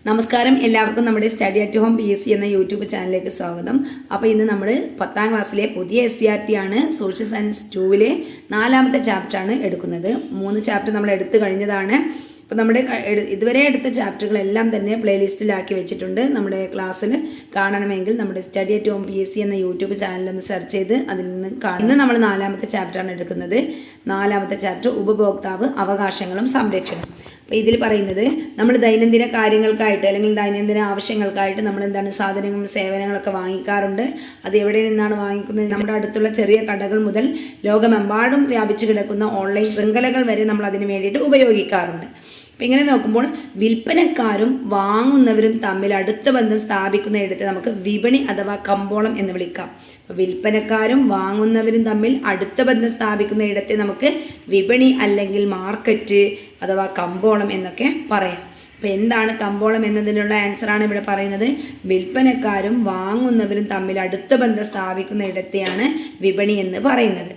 നമസ്കാരം, എല്ലാവർക്കും നമ്മുടെ സ്റ്റഡി അറ്റ് ഹോം PSC എന്ന യൂട്യൂബ് ചാനലിലേക്ക് സ്വാഗതം. അപ്പോൾ ഇന്ന് നമ്മൾ 10ാം ക്ലാസ്സിലെ പുതിയ SCRT ആണ്. സോഷ്യൽ സയൻസ് 2-ലെ 4ാമത്തെ ചാപ്റ്ററാണ് എടുക്കുന്നത്. 3 ചാപ്റ്റർ നമ്മൾ എടുത്തു കഴിഞ്ഞതാണ്. അപ്പോൾ നമ്മുടെ ഇതുവരെ എടുത്ത ചാപ്റ്ററുകളെല്ലാം തന്നെ പ്ലേലിസ്റ്റിലാക്കി വെച്ചിട്ടുണ്ട്. നമ്മുടെ ക്ലാസ്സിൽ കാണണമെങ്കിൽ നമ്മുടെ സ്റ്റഡി അറ്റ് ഹോം PSC എന്ന യൂട്യൂബ് ചാനലൊന്ന് സെർച്ച് ചെയ്ത് അതിൽ നിന്ന് കാണുന്ന നമ്മൾ 4ാമത്തെ ചാപ്റ്ററാണ് എടുക്കുന്നത്. 4ാമത്തെ ചാപ്റ്റർ ഉപഭോക്താവ്, അവകാശങ്ങളും സംരക്ഷണം. അപ്പോൾ ഇതിൽ പറയുന്നത് നമ്മൾ ദൈനംദിന കാര്യങ്ങൾക്കായിട്ട് അല്ലെങ്കിൽ ദൈനംദിന ആവശ്യങ്ങൾക്കായിട്ട് നമ്മൾ എന്താണ് സാധനങ്ങളും സേവനങ്ങളൊക്കെ വാങ്ങിക്കാറുണ്ട്. അത് എവിടെ നിന്നാണ് വാങ്ങിക്കുന്നത്? നമ്മുടെ അടുത്തുള്ള ചെറിയ കടകൾ മുതൽ ലോകമെമ്പാടും വ്യാപിച്ചു കിടക്കുന്ന ഓൺലൈൻ ശൃംഖലകൾ വരെ നമ്മൾ അതിന് വേണ്ടിയിട്ട് ഉപയോഗിക്കാറുണ്ട്. അപ്പം ഇങ്ങനെ നോക്കുമ്പോൾ വിൽപ്പനക്കാരും വാങ്ങുന്നവരും തമ്മിൽ അടുത്ത ബന്ധം സ്ഥാപിക്കുന്നയിടത്ത് നമുക്ക് വിപണി അഥവാ കമ്പോളം എന്ന് വിളിക്കാം. വിൽപ്പനക്കാരും വാങ്ങുന്നവരും തമ്മിൽ അടുത്ത ബന്ധം സ്ഥാപിക്കുന്ന ഇടത്തെ നമുക്ക് വിപണി അല്ലെങ്കിൽ മാർക്കറ്റ് അഥവാ കമ്പോളം എന്നൊക്കെ പറയാം. അപ്പം എന്താണ് കമ്പോളം എന്നതിനുള്ള ആൻസറാണ് ഇവിടെ പറയുന്നത്. വിൽപ്പനക്കാരും വാങ്ങുന്നവരും തമ്മിൽ അടുത്ത ബന്ധം സ്ഥാപിക്കുന്ന ഇടത്തെയാണ് വിപണി എന്ന് പറയുന്നത്.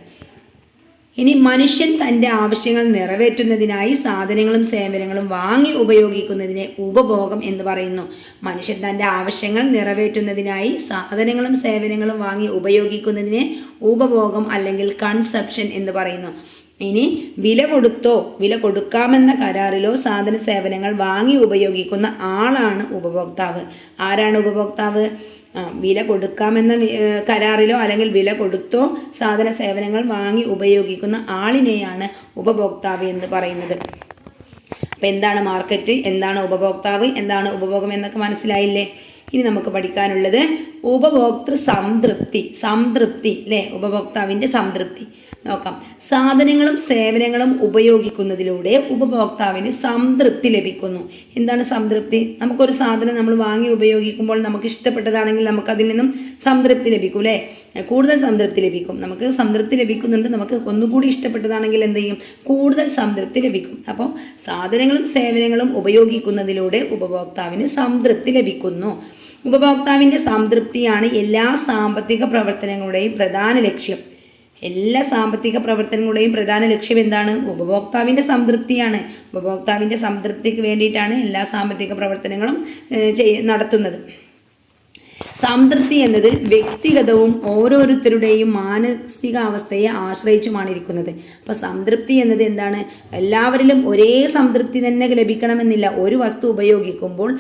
ഇനി മനുഷ്യൻ തൻ്റെ ആവശ്യങ്ങൾ നിറവേറ്റുന്നതിനായി സാധനങ്ങളും സേവനങ്ങളും വാങ്ങി ഉപയോഗിക്കുന്നതിനെ ഉപഭോഗം എന്ന് പറയുന്നു. മനുഷ്യൻ തൻ്റെ ആവശ്യങ്ങൾ നിറവേറ്റുന്നതിനായി സാധനങ്ങളും സേവനങ്ങളും വാങ്ങി ഉപയോഗിക്കുന്നതിനെ ഉപഭോഗം അല്ലെങ്കിൽ കൺസപ്ഷൻ എന്ന് പറയുന്നു. ഇനി വില കൊടുത്തോ വില കൊടുക്കാമെന്ന കരാറിലോ സാധന സേവനങ്ങൾ വാങ്ങി ഉപയോഗിക്കുന്ന ആളാണ് ഉപഭോക്താവ്. ആരാണ് ഉപഭോക്താവ്? വില കൊടുക്കാമെന്ന കരാറിലോ അല്ലെങ്കിൽ വില കൊടുത്തോ സാധന സേവനങ്ങൾ വാങ്ങി ഉപയോഗിക്കുന്ന ആളിനെയാണ് ഉപഭോക്താവ് എന്ന് പറയുന്നത്. അപ്പം എന്താണ് മാർക്കറ്റ്, എന്താണ് ഉപഭോക്താവ്, എന്താണ് ഉപഭോഗം എന്നൊക്കെ മനസ്സിലായില്ലേ? ഇനി നമുക്ക് പഠിക്കാനുള്ളത് ഉപഭോക്തൃ സംതൃപ്തി അല്ലെ, ഉപഭോക്താവിന്റെ സംതൃപ്തി നോക്കാം. സാധനങ്ങളും സേവനങ്ങളും ഉപയോഗിക്കുന്നതിലൂടെ ഉപഭോക്താവിന് സംതൃപ്തി ലഭിക്കുന്നു. എന്താണ് സംതൃപ്തി? നമുക്കൊരു സാധനം നമ്മൾ വാങ്ങി ഉപയോഗിക്കുമ്പോൾ നമുക്ക് ഇഷ്ടപ്പെട്ടതാണെങ്കിൽ നമുക്ക് അതിൽ നിന്നും സംതൃപ്തി ലഭിക്കും അല്ലെ, കൂടുതൽ സംതൃപ്തി ലഭിക്കും. നമുക്ക് സംതൃപ്തി ലഭിക്കുന്നുണ്ട്, നമുക്ക് ഒന്നുകൂടി ഇഷ്ടപ്പെട്ടതാണെങ്കിൽ എന്ത് ചെയ്യും? കൂടുതൽ സംതൃപ്തി ലഭിക്കും. അപ്പോൾ സാധനങ്ങളും സേവനങ്ങളും ഉപയോഗിക്കുന്നതിലൂടെ ഉപഭോക്താവിന് സംതൃപ്തി ലഭിക്കുന്നു. ഉപഭോക്താവിന്റെ സംതൃപ്തിയാണ് എല്ലാ സാമ്പത്തിക പ്രവർത്തനങ്ങളുടെയും പ്രധാന ലക്ഷ്യം. എല്ലാ സാമ്പത്തിക പ്രവർത്തനങ്ങളുടെയും പ്രധാന ലക്ഷ്യം എന്താണ്? ഉപഭോക്താവിന്റെ സംതൃപ്തിയാണ്. ഉപഭോക്താവിന്റെ സംതൃപ്തിക്ക് വേണ്ടിയിട്ടാണ് എല്ലാ സാമ്പത്തിക പ്രവർത്തനങ്ങളും നടത്തുന്നത്. സംതൃപ്തി എന്നത് വ്യക്തിഗതവും ഓരോരുത്തരുടെയും മാനസികാവസ്ഥയെ ആശ്രയിച്ചുമാണ് ഇരിക്കുന്നത്. അപ്പൊ സംതൃപ്തി എന്നത് എന്താണ്? എല്ലാവരിലും ഒരേ സംതൃപ്തി തന്നെ ലഭിക്കണമെന്നില്ല. ഒരു വസ്തു ഉപയോഗിക്കുമ്പോൾ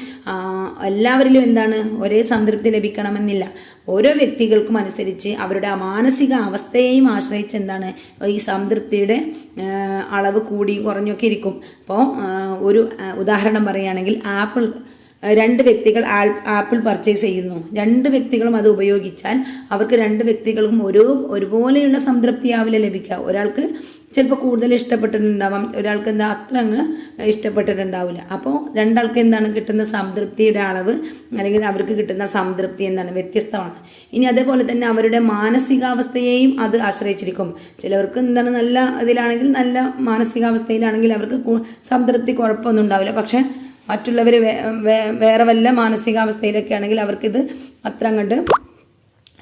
എല്ലാവരിലും എന്താണ് ഒരേ സംതൃപ്തി ലഭിക്കണമെന്നില്ല. ഓരോ വ്യക്തികൾക്കും അനുസരിച്ച് അവരുടെ മാനസിക അവസ്ഥയെയും ആശ്രയിച്ച് എന്താണ് ഈ സംതൃപ്തിയുടെ അളവ് കൂടി കുറഞ്ഞൊക്കെ ഇരിക്കും. അപ്പോൾ ഒരു ഉദാഹരണം പറയുകയാണെങ്കിൽ രണ്ട് വ്യക്തികൾ ആപ്പിൾ പർച്ചേസ് ചെയ്യുന്നു. രണ്ട് വ്യക്തികളും അത് ഉപയോഗിച്ചാൽ അവർക്ക് രണ്ട് വ്യക്തികൾക്കും ഒരുപോലെയുള്ള സംതൃപ്തിയാവില്ല ലഭിക്കുക. ഒരാൾക്ക് ചിലപ്പോൾ കൂടുതൽ ഇഷ്ടപ്പെട്ടിട്ടുണ്ടാവാം, ഒരാൾക്ക് അത്ര അങ്ങ് ഇഷ്ടപ്പെട്ടിട്ടുണ്ടാവില്ല. അപ്പോൾ രണ്ടാൾക്ക് എന്താണ് കിട്ടുന്ന സംതൃപ്തിയുടെ അളവ് അല്ലെങ്കിൽ അവർക്ക് കിട്ടുന്ന സംതൃപ്തി എന്താണ് വ്യത്യസ്തമാണ്. ഇനി അതേപോലെ തന്നെ അവരുടെ മാനസികാവസ്ഥയെയും അത് ആശ്രയിച്ചിരിക്കും. ചിലവർക്ക് എന്താണ് നല്ല ഇതിലാണെങ്കിൽ, നല്ല മാനസികാവസ്ഥയിലാണെങ്കിൽ അവർക്ക് സംതൃപ്തി കുഴപ്പമൊന്നും ഉണ്ടാവില്ല. പക്ഷെ മറ്റുള്ളവർ വേറെ വല്ല മാനസികാവസ്ഥയിലൊക്കെ ആണെങ്കിൽ അവർക്കിത് അത്ര അങ്ങോട്ട്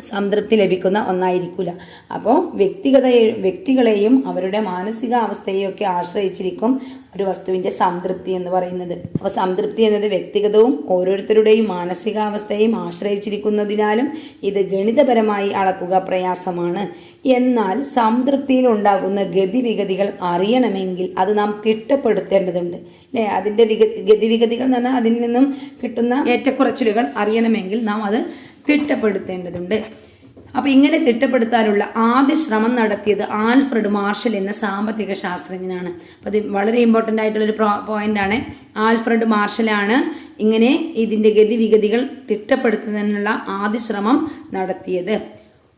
സംതൃപ്തി ലഭിക്കുന്ന ഒന്നായിരിക്കില്ല. അപ്പോൾ വ്യക്തികളെയും അവരുടെ മാനസികാവസ്ഥയെയും ഒക്കെ ആശ്രയിച്ചിരിക്കും ഒരു വസ്തുവിന്റെ സംതൃപ്തി എന്ന് പറയുന്നത്. അപ്പോൾ സംതൃപ്തി എന്നത് വ്യക്തിഗതവും ഓരോരുത്തരുടെയും മാനസികാവസ്ഥയും ആശ്രയിച്ചിരിക്കുന്നതിനാലും ഇത് ഗണിതപരമായി അളക്കുക പ്രയാസമാണ്. എന്നാൽ സംതൃപ്തിയിൽ ഉണ്ടാകുന്ന ഗതിവിഗതികൾ അറിയണമെങ്കിൽ അത് നാം തിട്ടപ്പെടുത്തേണ്ടതുണ്ട് അല്ലെ. അതിന്റെ ഗതിവിഗതികൾ എന്ന് പറഞ്ഞാൽ അതിൽ നിന്നും കിട്ടുന്ന ഏറ്റക്കുറച്ചിലുകൾ അറിയണമെങ്കിൽ നാം അത് തിട്ടപ്പെടുത്തേണ്ടതുണ്ട്. അപ്പൊ ഇങ്ങനെ തിട്ടപ്പെടുത്താനുള്ള ആദ്യ ശ്രമം നടത്തിയത് ആൽഫ്രഡ് മാർഷൽ എന്ന സാമ്പത്തിക ശാസ്ത്രജ്ഞനാണ്. അപ്പൊ അത് വളരെ ഇമ്പോർട്ടൻ്റ് ആയിട്ടുള്ളൊരു പോയിന്റ് ആണ്. ആൽഫ്രഡ് മാർഷലാണ് ഇങ്ങനെ ഇതിന്റെ ഗതിവിഗതികൾ തിട്ടപ്പെടുത്തുന്നതിനുള്ള ആദ്യ ശ്രമം നടത്തിയത്.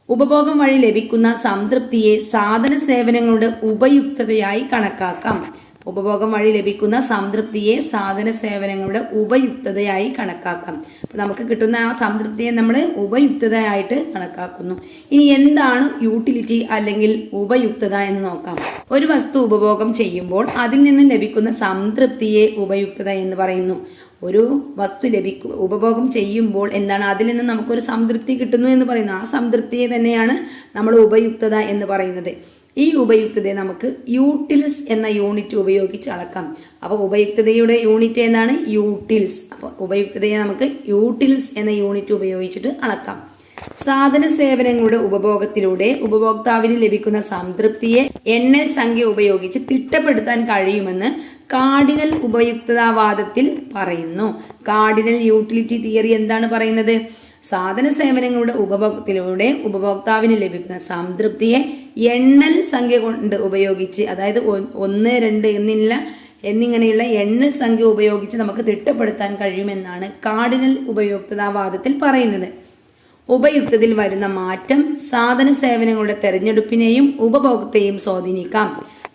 ഉപഭോഗം വഴി ലഭിക്കുന്ന സംതൃപ്തിയെ സാധന സേവനങ്ങളുടെ ഉപയുക്തതയായി കണക്കാക്കാം. ഉപഭോഗം വഴി ലഭിക്കുന്ന സംതൃപ്തിയെ സാധന സേവനങ്ങളുടെ ഉപയുക്തതയായി കണക്കാക്കാം. അപ്പൊ നമുക്ക് കിട്ടുന്ന ആ സംതൃപ്തിയെ നമ്മൾ ഉപയുക്തതയായിട്ട് കണക്കാക്കുന്നു. ഇനി എന്താണ് യൂട്ടിലിറ്റി അല്ലെങ്കിൽ ഉപയുക്തത എന്ന് നോക്കാം. ഒരു വസ്തു ഉപഭോഗം ചെയ്യുമ്പോൾ അതിൽ നിന്ന് ലഭിക്കുന്ന സംതൃപ്തിയെ ഉപയുക്തത എന്ന് പറയുന്നു. ഒരു വസ്തു ഉപഭോഗം ചെയ്യുമ്പോൾ എന്താണ് അതിൽ നിന്ന് നമുക്കൊരു സംതൃപ്തി കിട്ടുന്നു എന്ന് പറയുന്നു. ആ സംതൃപ്തിയെ തന്നെയാണ് നമ്മൾ ഉപയുക്തത എന്ന് പറയുന്നത്. ഈ ഉപയുക്തതയെ നമുക്ക് യൂട്ടിൽസ് എന്ന യൂണിറ്റ് ഉപയോഗിച്ച് അളക്കാം. അപ്പോൾ ഉപയുക്തതയുടെ യൂണിറ്റ് എന്താണ്? യൂട്ടിൽസ്. അപ്പോൾ ഉപയുക്തതയെ നമുക്ക് യൂട്ടിൽസ് എന്ന യൂണിറ്റ് ഉപയോഗിച്ചിട്ട് അളക്കാം. സാധന സേവനങ്ങളുടെ ഉപഭോഗത്തിലൂടെ ഉപഭോക്താവിന് ലഭിക്കുന്ന സംതൃപ്തിയെ എണ്ണൽ സംഖ്യ ഉപയോഗിച്ച് തിട്ടപ്പെടുത്താൻ കഴിയുമെന്ന് കാർഡിനൽ ഉപയുക്തതാവാദത്തിൽ പറയുന്നു. കാർഡിനൽ യൂട്ടിലിറ്റി തിയറി എന്താണ് പറയുന്നത്? സാധന സേവനങ്ങളുടെ ഉപഭോഗത്തിലൂടെ ഉപഭോക്താവിന് ലഭിക്കുന്ന സംതൃപ്തിയെ എണ്ണൽ സംഖ്യ കൊണ്ട് ഉപയോഗിച്ച്, അതായത് 1, 2 എന്നിങ്ങനെയുള്ള എണ്ണൽ സംഖ്യ ഉപയോഗിച്ച് നമുക്ക് തിട്ടപ്പെടുത്താൻ കഴിയുമെന്നാണ് കാർഡിനൽ ഉപയുക്തതാവാദത്തിൽ പറയുന്നത്. ഉപയുക്തതയിൽ വരുന്ന മാറ്റം സാധന സേവനങ്ങളുടെ തെരഞ്ഞെടുപ്പിനെയും ഉപഭോഗത്തെയും സ്വാധീനിക്കാം.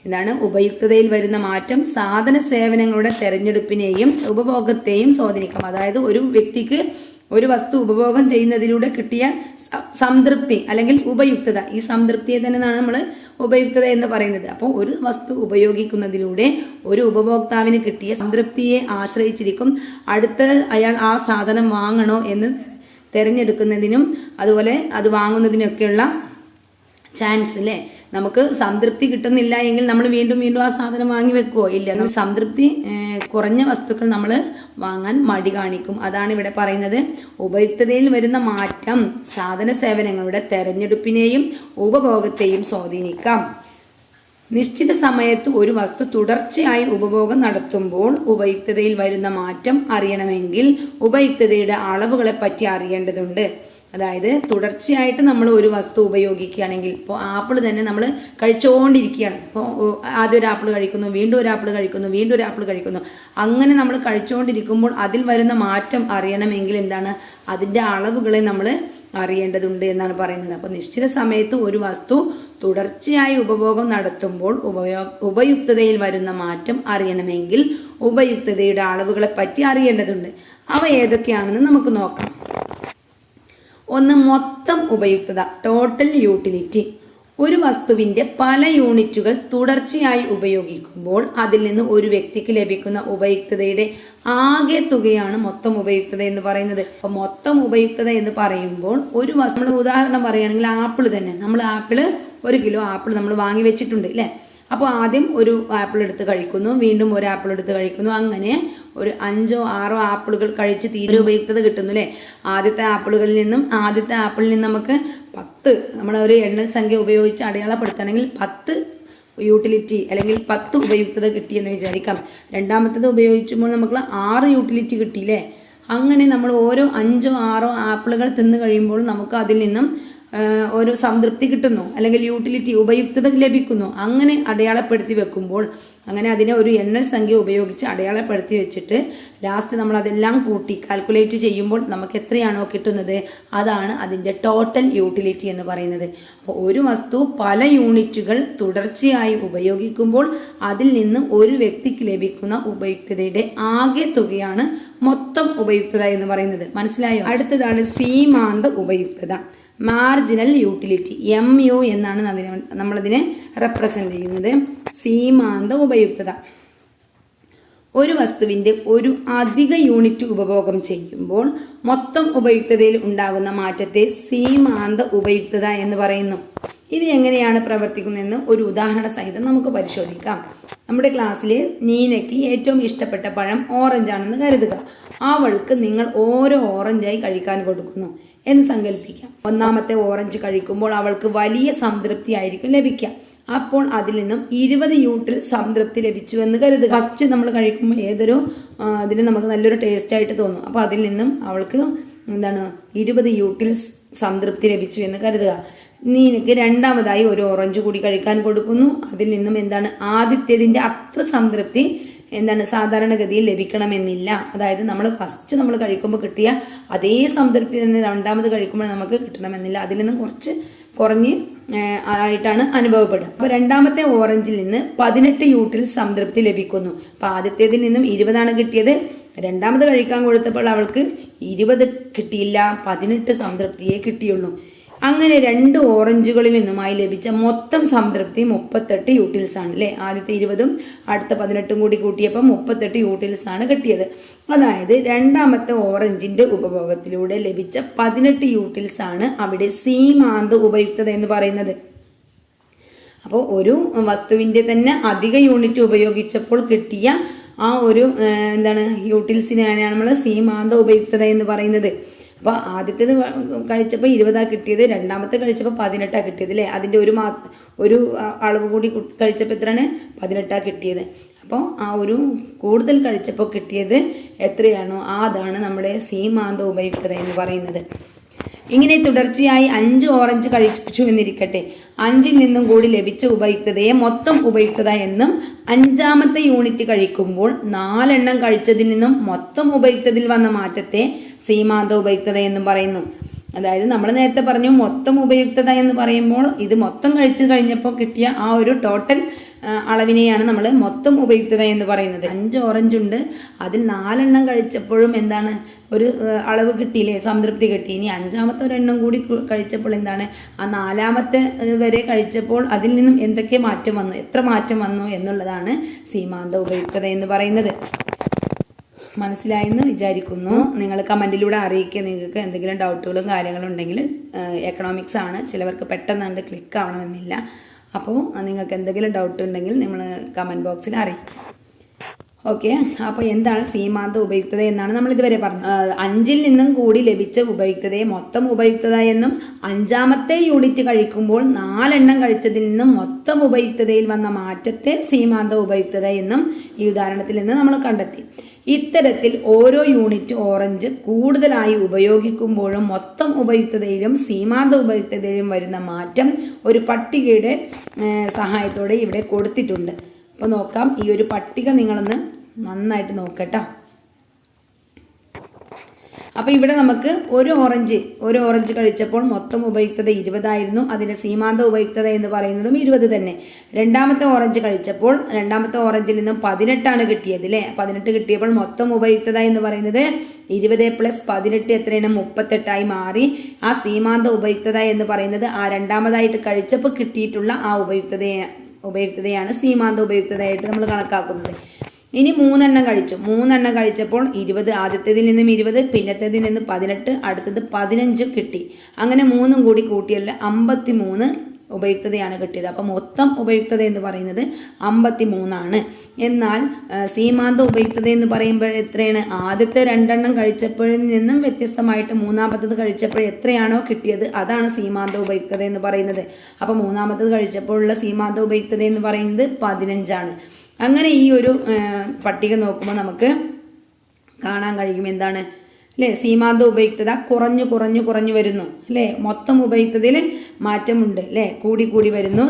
എന്താണ് ഉപയുക്തതയിൽ വരുന്ന മാറ്റം? സാധന സേവനങ്ങളുടെ തെരഞ്ഞെടുപ്പിനെയും ഉപഭോഗത്തെയും സ്വാധീനിക്കാം. അതായത് ഒരു വ്യക്തിക്ക് ഒരു വസ്തു ഉപഭോഗം ചെയ്യുന്നതിലൂടെ കിട്ടിയ സംതൃപ്തി അല്ലെങ്കിൽ ഉപയുക്തത, ഈ സംതൃപ്തിയെ തന്നെയാണ് നമ്മൾ ഉപയുക്തത എന്ന് പറയുന്നത്. അപ്പോൾ ഒരു വസ്തു ഉപയോഗിക്കുന്നതിലൂടെ ഒരു ഉപഭോക്താവിന് കിട്ടിയ സംതൃപ്തിയെ ആശ്രയിച്ചിരിക്കും അടുത്ത അയാൾ ആ സാധനം വാങ്ങണോ എന്ന് തിരഞ്ഞെടുക്കുന്നതിനും അതുപോലെ അത് വാങ്ങുന്നതിനൊക്കെയുള്ള ചാൻസ് അല്ലേ. നമുക്ക് സംതൃപ്തി കിട്ടുന്നില്ല എങ്കിൽ നമ്മൾ വീണ്ടും വീണ്ടും ആ സാധനം വാങ്ങി വെക്കുവോ? ഇല്ല. സംതൃപ്തി കുറഞ്ഞ വസ്തുക്കൾ നമ്മൾ വാങ്ങാൻ മടി കാണിക്കും. അതാണ് ഇവിടെ പറയുന്നത്. ഉപയുക്തതയിൽ വരുന്ന മാറ്റം സാധന സേവനങ്ങളുടെ തെരഞ്ഞെടുപ്പിനെയും ഉപഭോഗത്തെയും സ്വാധീനിക്കാം. നിശ്ചിത സമയത്ത് ഒരു വസ്തു തുടർച്ചയായി ഉപഭോഗം നടത്തുമ്പോൾ ഉപയുക്തതയിൽ വരുന്ന മാറ്റം അറിയണമെങ്കിൽ ഉപയുക്തതയുടെ അളവുകളെ പറ്റി അറിയേണ്ടതുണ്ട്. അതായത് തുടർച്ചയായിട്ട് നമ്മൾ ഒരു വസ്തു ഉപയോഗിക്കുകയാണെങ്കിൽ, ഇപ്പോൾ ആപ്പിൾ തന്നെ നമ്മൾ കഴിച്ചുകൊണ്ടിരിക്കുകയാണ്. ഇപ്പോൾ ആദ്യം ഒരു ആപ്പിൾ കഴിക്കുന്നു, വീണ്ടും ഒരു ആപ്പിൾ കഴിക്കുന്നു, വീണ്ടും ഒരു ആപ്പിൾ കഴിക്കുന്നു, അങ്ങനെ നമ്മൾ കഴിച്ചുകൊണ്ടിരിക്കുമ്പോൾ അതിൽ വരുന്ന മാറ്റം അറിയണമെങ്കിൽ എന്താണ്? അതിൻ്റെ അളവുകളെ നമ്മൾ അറിയേണ്ടതുണ്ട് എന്നാണ് പറയുന്നത്. അപ്പോൾ നിശ്ചിത സമയത്ത് ഒരു വസ്തു തുടർച്ചയായി ഉപഭോഗം നടത്തുമ്പോൾ ഉപയുക്തതയിൽ വരുന്ന മാറ്റം അറിയണമെങ്കിൽ ഉപയുക്തതയുടെ അളവുകളെ പറ്റി അറിയേണ്ടതുണ്ട്. അവ ഏതൊക്കെയാണെന്ന് നമുക്ക് നോക്കാം. 1. മൊത്തം ഉപയുക്തത, ടോട്ടൽ യൂട്ടിലിറ്റി. ഒരു വസ്തുവിന്റെ പല യൂണിറ്റുകൾ തുടർച്ചയായി ഉപയോഗിക്കുമ്പോൾ അതിൽ നിന്ന് ഒരു വ്യക്തിക്ക് ലഭിക്കുന്ന ഉപയുക്തതയുടെ ആകെ തുകയാണ് മൊത്തം ഉപയുക്തത എന്ന് പറയുന്നത്. അപ്പൊ മൊത്തം ഉപയുക്തത എന്ന് പറയുമ്പോൾ ഒരു വസ്തു, നമ്മൾ ഉദാഹരണം പറയുകയാണെങ്കിൽ ആപ്പിൾ തന്നെ, നമ്മൾ 1 കിലോ ആപ്പിൾ നമ്മൾ വാങ്ങി വെച്ചിട്ടുണ്ട് അല്ലേ. അപ്പോൾ ആദ്യം ഒരു ആപ്പിൾ എടുത്ത് കഴിക്കുന്നു, വീണ്ടും ഒരു ആപ്പിൾ എടുത്ത് കഴിക്കുന്നു, അങ്ങനെ ഒരു 5 or 6 ആപ്പിളുകൾ കഴിച്ച് തീരെ ഉപയുക്തത കിട്ടുന്നു അല്ലേ. ആദ്യത്തെ ആപ്പിളിൽ നിന്ന് നമുക്ക് 10, നമ്മളൊരു എണ്ണൽ സംഖ്യ ഉപയോഗിച്ച് അടയാളപ്പെടുത്തുകയാണെങ്കിൽ 10 യൂട്ടിലിറ്റി അല്ലെങ്കിൽ 10 ഉപയുക്തത കിട്ടിയെന്ന് വിചാരിക്കാം. രണ്ടാമത്തത് ഉപയോഗിക്കുമ്പോൾ നമുക്ക് 6 യൂട്ടിലിറ്റി കിട്ടിയില്ലേ. അങ്ങനെ നമ്മൾ ഓരോ 5 or 6 ആപ്പിളുകൾ തിന്നു കഴിയുമ്പോൾ നമുക്ക് അതിൽ നിന്നും ഒരു സംതൃപ്തി കിട്ടുന്നു, അല്ലെങ്കിൽ യൂട്ടിലിറ്റി ഉപയുക്തത ലഭിക്കുന്നു. അങ്ങനെ അടയാളപ്പെടുത്തി വെക്കുമ്പോൾ, അങ്ങനെ അതിനെ ഒരു എണ്ണൽ സംഖ്യ ഉപയോഗിച്ച് അടയാളപ്പെടുത്തി വെച്ചിട്ട് ലാസ്റ്റ് നമ്മൾ അതെല്ലാം കൂട്ടി കാൽക്കുലേറ്റ് ചെയ്യുമ്പോൾ നമുക്ക് എത്രയാണോ കിട്ടുന്നത് അതാണ് അതിൻ്റെ ടോട്ടൽ യൂട്ടിലിറ്റി എന്ന് പറയുന്നത്. അപ്പോൾ ഒരു വസ്തു പല യൂണിറ്റുകൾ തുടർച്ചയായി ഉപയോഗിക്കുമ്പോൾ അതിൽ നിന്ന് ഒരു വ്യക്തിക്ക് ലഭിക്കുന്ന ഉപയുക്തതയുടെ ആകെ തുകയാണ് മൊത്തം ഉപയുക്തത എന്ന് പറയുന്നത്. മനസ്സിലായോ? അടുത്തതാണ് സീമാന്ത ഉപയുക്തത, മാർജിനൽ യൂട്ടിലിറ്റി. MU എന്നാണ് നമ്മളതിനെ റെപ്രസെന്റ് ചെയ്യുന്നത്. സീമാന്ത ഉപയുക്തത. ഒരു വസ്തുവിന്റെ ഒരു അധിക യൂണിറ്റ് ഉപഭോഗം ചെയ്യുമ്പോൾ മൊത്തം ഉപയുക്തതയിൽ ഉണ്ടാകുന്ന മാറ്റത്തെ സീമാന്ത ഉപയുക്തത എന്ന് പറയുന്നു. ഇത് എങ്ങനെയാണ് പ്രവർത്തിക്കുന്നതെന്ന് ഒരു ഉദാഹരണ സഹിതം നമുക്ക് പരിശോധിക്കാം. നമ്മുടെ ക്ലാസ്സിലെ നീനയ്ക്ക് ഏറ്റവും ഇഷ്ടപ്പെട്ട പഴം ഓറഞ്ചാണെന്ന് കരുതുക. അവൾക്ക് നിങ്ങൾ ഓരോ ഓറഞ്ചായി കഴിക്കാൻ കൊടുക്കുന്നു എന്ന് സങ്കല്പിക്കാം. ഒന്നാമത്തെ ഓറഞ്ച് കഴിക്കുമ്പോൾ അവൾക്ക് വലിയ സംതൃപ്തി ആയിരിക്കും ലഭിക്കുക. അപ്പോൾ അതിൽ നിന്നും 20 യൂട്ടിൽ സംതൃപ്തി ലഭിച്ചു എന്ന് കരുതുക. ഫസ്റ്റ് നമ്മൾ കഴിക്കുമ്പോൾ ഏതൊരു അതിന് നമുക്ക് നല്ലൊരു ടേസ്റ്റ് ആയിട്ട് തോന്നും. അപ്പോൾ അതിൽ നിന്നും അവൾക്ക് 20 യൂട്ടിൽ സംതൃപ്തി ലഭിച്ചു എന്ന് കരുതുക. നീനക്ക് രണ്ടാമതായി ഒരു ഓറഞ്ച് കൂടി കഴിക്കാൻ കൊടുക്കുന്നു. അതിൽ നിന്നും ആദ്യത്തേതിന്റെ അത്ര സംതൃപ്തി സാധാരണഗതിയിൽ ലഭിക്കണമെന്നില്ല. അതായത് ഫസ്റ്റ് നമ്മൾ കഴിക്കുമ്പോൾ കിട്ടിയ അതേ സംതൃപ്തി തന്നെ രണ്ടാമത് കഴിക്കുമ്പോൾ നമുക്ക് കിട്ടണമെന്നില്ല. അതിൽ നിന്നും കുറച്ച് കുറഞ്ഞ് ആയിട്ടാണ് അനുഭവപ്പെടുക. അപ്പോൾ രണ്ടാമത്തെ ഓറഞ്ചിൽ നിന്ന് 18 യൂട്ടിൽ സംതൃപ്തി ലഭിക്കുന്നു. അപ്പോൾ ആദ്യത്തേതിൽ നിന്നും 20 കിട്ടിയത്. രണ്ടാമത് കഴിക്കാൻ കൊടുത്തപ്പോൾ അവൾക്ക് 20 കിട്ടിയില്ല, 18 സംതൃപ്തിയെ കിട്ടിയുള്ളൂ. അങ്ങനെ 2 ഓറഞ്ചുകളിൽ നിന്നുമായി ലഭിച്ച മൊത്തം സംതൃപ്തി 38 യൂട്ടിൽസ് ആണ് അല്ലേ. ആദ്യത്തെ 20ഉം അടുത്ത 18ഉം കൂടി കൂട്ടിയപ്പോൾ 38 യൂട്ടിൽസ് ആണ് കിട്ടിയത്. അതായത് രണ്ടാമത്തെ ഓറഞ്ചിന്റെ ഉപഭോഗത്തിലൂടെ ലഭിച്ച 18 യൂട്ടിൽസ് ആണ് അവിടെ സീമാന്ത ഉപയുക്തത എന്ന് പറയുന്നത്. അപ്പോൾ ഒരു വസ്തുവിൻ്റെ തന്നെ അധിക യൂണിറ്റ് ഉപയോഗിച്ചപ്പോൾ കിട്ടിയ ആ ഒരു എന്താണ് യൂട്ടിൽസിനെയാണ് നമ്മൾ സീമാന്ത ഉപയുക്തത എന്ന് പറയുന്നത്. അപ്പോൾ ആദ്യത്തേത് കഴിച്ചപ്പോൾ 20 കിട്ടിയത്, രണ്ടാമത്തെ കഴിച്ചപ്പോൾ 18 കിട്ടിയത് അല്ലേ. അതിൻ്റെ ഒരു അളവ് കൂടി കഴിച്ചപ്പോൾ എത്രയാണ്? 18 കിട്ടിയത്. അപ്പോൾ ആ ഒരു കൂടുതൽ കഴിച്ചപ്പോൾ കിട്ടിയത് എത്രയാണോ അതാണ് നമ്മുടെ സീമാന്ത ഉപയുക്തത എന്ന് പറയുന്നത്. ഇങ്ങനെ തുടർച്ചയായി 5 ഓറഞ്ച് കഴിച്ചു എന്നിരിക്കട്ടെ, 5ൽ നിന്നും കൂടി ലഭിച്ച ഉപയുക്തതയെ മൊത്തം ഉപയുക്തത എന്നും 5ാമത്തെ യൂണിറ്റ് കഴിക്കുമ്പോൾ 4 എണ്ണം കഴിച്ചതിൽ നിന്നും മൊത്തം ഉപയുക്തതയിൽ വന്ന മാറ്റത്തെ സീമാന്ത ഉപയുക്തത എന്നും പറയുന്നു. അതായത് നമ്മൾ നേരത്തെ പറഞ്ഞു മൊത്തം ഉപയുക്തത എന്ന് പറയുമ്പോൾ ഇത് മൊത്തം കഴിച്ചു കഴിഞ്ഞപ്പോൾ കിട്ടിയ ആ ഒരു ടോട്ടൽ അളവിനെയാണ് നമ്മൾ മൊത്തം ഉപയുക്തത എന്ന് പറയുന്നത്. 5 ഓറഞ്ച് ഉണ്ട്, അതിൽ 4 എണ്ണം കഴിച്ചപ്പോഴും എന്താണ് ഒരു അളവ് കിട്ടിയില്ലേ, സംതൃപ്തി കിട്ടി. ഇനി 5ാമത്തെ ഒരെണ്ണം കൂടി കഴിച്ചപ്പോൾ എന്താണ് ആ 4ാമത്തെ വരെ കഴിച്ചപ്പോൾ അതിൽ നിന്നും എന്തൊക്കെ മാറ്റം വന്നു, എത്ര മാറ്റം വന്നു എന്നുള്ളതാണ് സീമാന്ത ഉപയുക്തത എന്ന് പറയുന്നത്. മനസ്സിലായെന്ന് വിചാരിക്കുന്നു. നിങ്ങൾ കമൻറ്റിലൂടെ അറിയിക്കുക നിങ്ങൾക്ക് എന്തെങ്കിലും ഡൗട്ടുകളും കാര്യങ്ങളും ഉണ്ടെങ്കിൽ. എക്കണോമിക്സ് ആണ്, ചിലവർക്ക് പെട്ടെന്ന് ക്ലിക്ക് ആവണമെന്നില്ല. അപ്പോൾ നിങ്ങൾക്ക് എന്തെങ്കിലും ഡൗട്ട് ഉണ്ടെങ്കിൽ നിങ്ങൾ കമൻറ്റ് ബോക്സിൽ അറിയിക്കുക. ഓക്കെ, അപ്പോൾ എന്താണ് സീമാന്ത ഉപയുക്തത എന്നാണ് നമ്മൾ ഇതുവരെ പറഞ്ഞത്. 5ൽ നിന്നും കൂടി ലഭിച്ച ഉപയുക്തതയെ മൊത്തം ഉപയുക്തത എന്നും 5ാമത്തെ യൂണിറ്റ് കഴിക്കുമ്പോൾ 4 എണ്ണം കഴിച്ചതിൽ നിന്നും മൊത്തം ഉപയുക്തതയിൽ വന്ന മാറ്റത്തെ സീമാന്ത ഉപയുക്തത എന്നും ഈ ഉദാഹരണത്തിൽ നിന്ന് നമ്മൾ കണ്ടെത്തി. ഇത്തരത്തിൽ ഓരോ യൂണിറ്റ് ഓറഞ്ച് കൂടുതലായി ഉപയോഗിക്കുമ്പോഴും മൊത്തം ഉപയുക്തതയിലും സീമാന്ത ഉപയുക്തതയിലും വരുന്ന മാറ്റം ഒരു പട്ടികയുടെ സഹായത്തോടെ ഇവിടെ കൊടുത്തിട്ടുണ്ട്. അപ്പോൾ നോക്കാം, ഈ ഒരു പട്ടിക നിങ്ങളൊന്ന് നന്നായിട്ട് നോക്കട്ടോ. അപ്പോൾ ഇവിടെ നമുക്ക് ഒരു ഓറഞ്ച് കഴിച്ചപ്പോൾ മൊത്തം ഉപയുക്തത 20 ആയിരുന്നു. അതിൻ്റെ സീമാന്ത ഉപയുക്തത എന്ന് പറയുന്നതും 20 തന്നെ. രണ്ടാമത്തെ ഓറഞ്ച് കഴിച്ചപ്പോൾ രണ്ടാമത്തെ ഓറഞ്ചിൽ നിന്നും 18 കിട്ടിയത് അല്ലേ. 18 കിട്ടിയപ്പോൾ മൊത്തം ഉപയുക്തത എന്ന് പറയുന്നത് 20 + 18 എത്രയാണ്? 38 മാറി. ആ സീമാന്ത ഉപയുക്തത എന്ന് പറയുന്നത് ആ രണ്ടാമതായിട്ട് കഴിച്ചപ്പോൾ കിട്ടിയിട്ടുള്ള ആ ഉപയുക്തതയാണ് സീമാന്ത ഉപയുക്തതയായിട്ട് നമ്മൾ കണക്കാക്കുന്നത്. ഇനി 3 എണ്ണം കഴിച്ചപ്പോൾ 20, ആദ്യത്തേതിൽ നിന്നും 20, പിന്നത്തേതിൽ നിന്ന് 18, അടുത്തത് 15 കിട്ടി. അങ്ങനെ 3 കൂടി കൂട്ടിയല്ല 53 ഉപയുക്തതയാണ് കിട്ടിയത്. അപ്പം മൊത്തം ഉപയുക്തത എന്ന് പറയുന്നത് 53. എന്നാൽ സീമാന്ത ഉപയുക്തത എന്ന് പറയുമ്പോൾ എത്രയാണ്? ആദ്യത്തെ 2 എണ്ണം കഴിച്ചപ്പോഴിൽ നിന്നും വ്യത്യസ്തമായിട്ട് 3ാമത്തത് കഴിച്ചപ്പോൾ എത്രയാണോ കിട്ടിയത് അതാണ് സീമാന്ത ഉപയുക്തത എന്ന് പറയുന്നത്. അപ്പം 3ാമത്തത് കഴിച്ചപ്പോഴുള്ള സീമാന്ത ഉപയുക്തത എന്ന് പറയുന്നത് 15. അങ്ങനെ ഈ ഒരു പട്ടിക നോക്കുമ്പോൾ നമുക്ക് കാണാൻ കഴിയും എന്താണ് അല്ലേ, സീമാന്ത ഉപയുക്തത കുറഞ്ഞു വരുന്നു അല്ലേ. മൊത്തം ഉപയുക്തതയിൽ മാറ്റമുണ്ട് അല്ലേ, കൂടി വരുന്നു.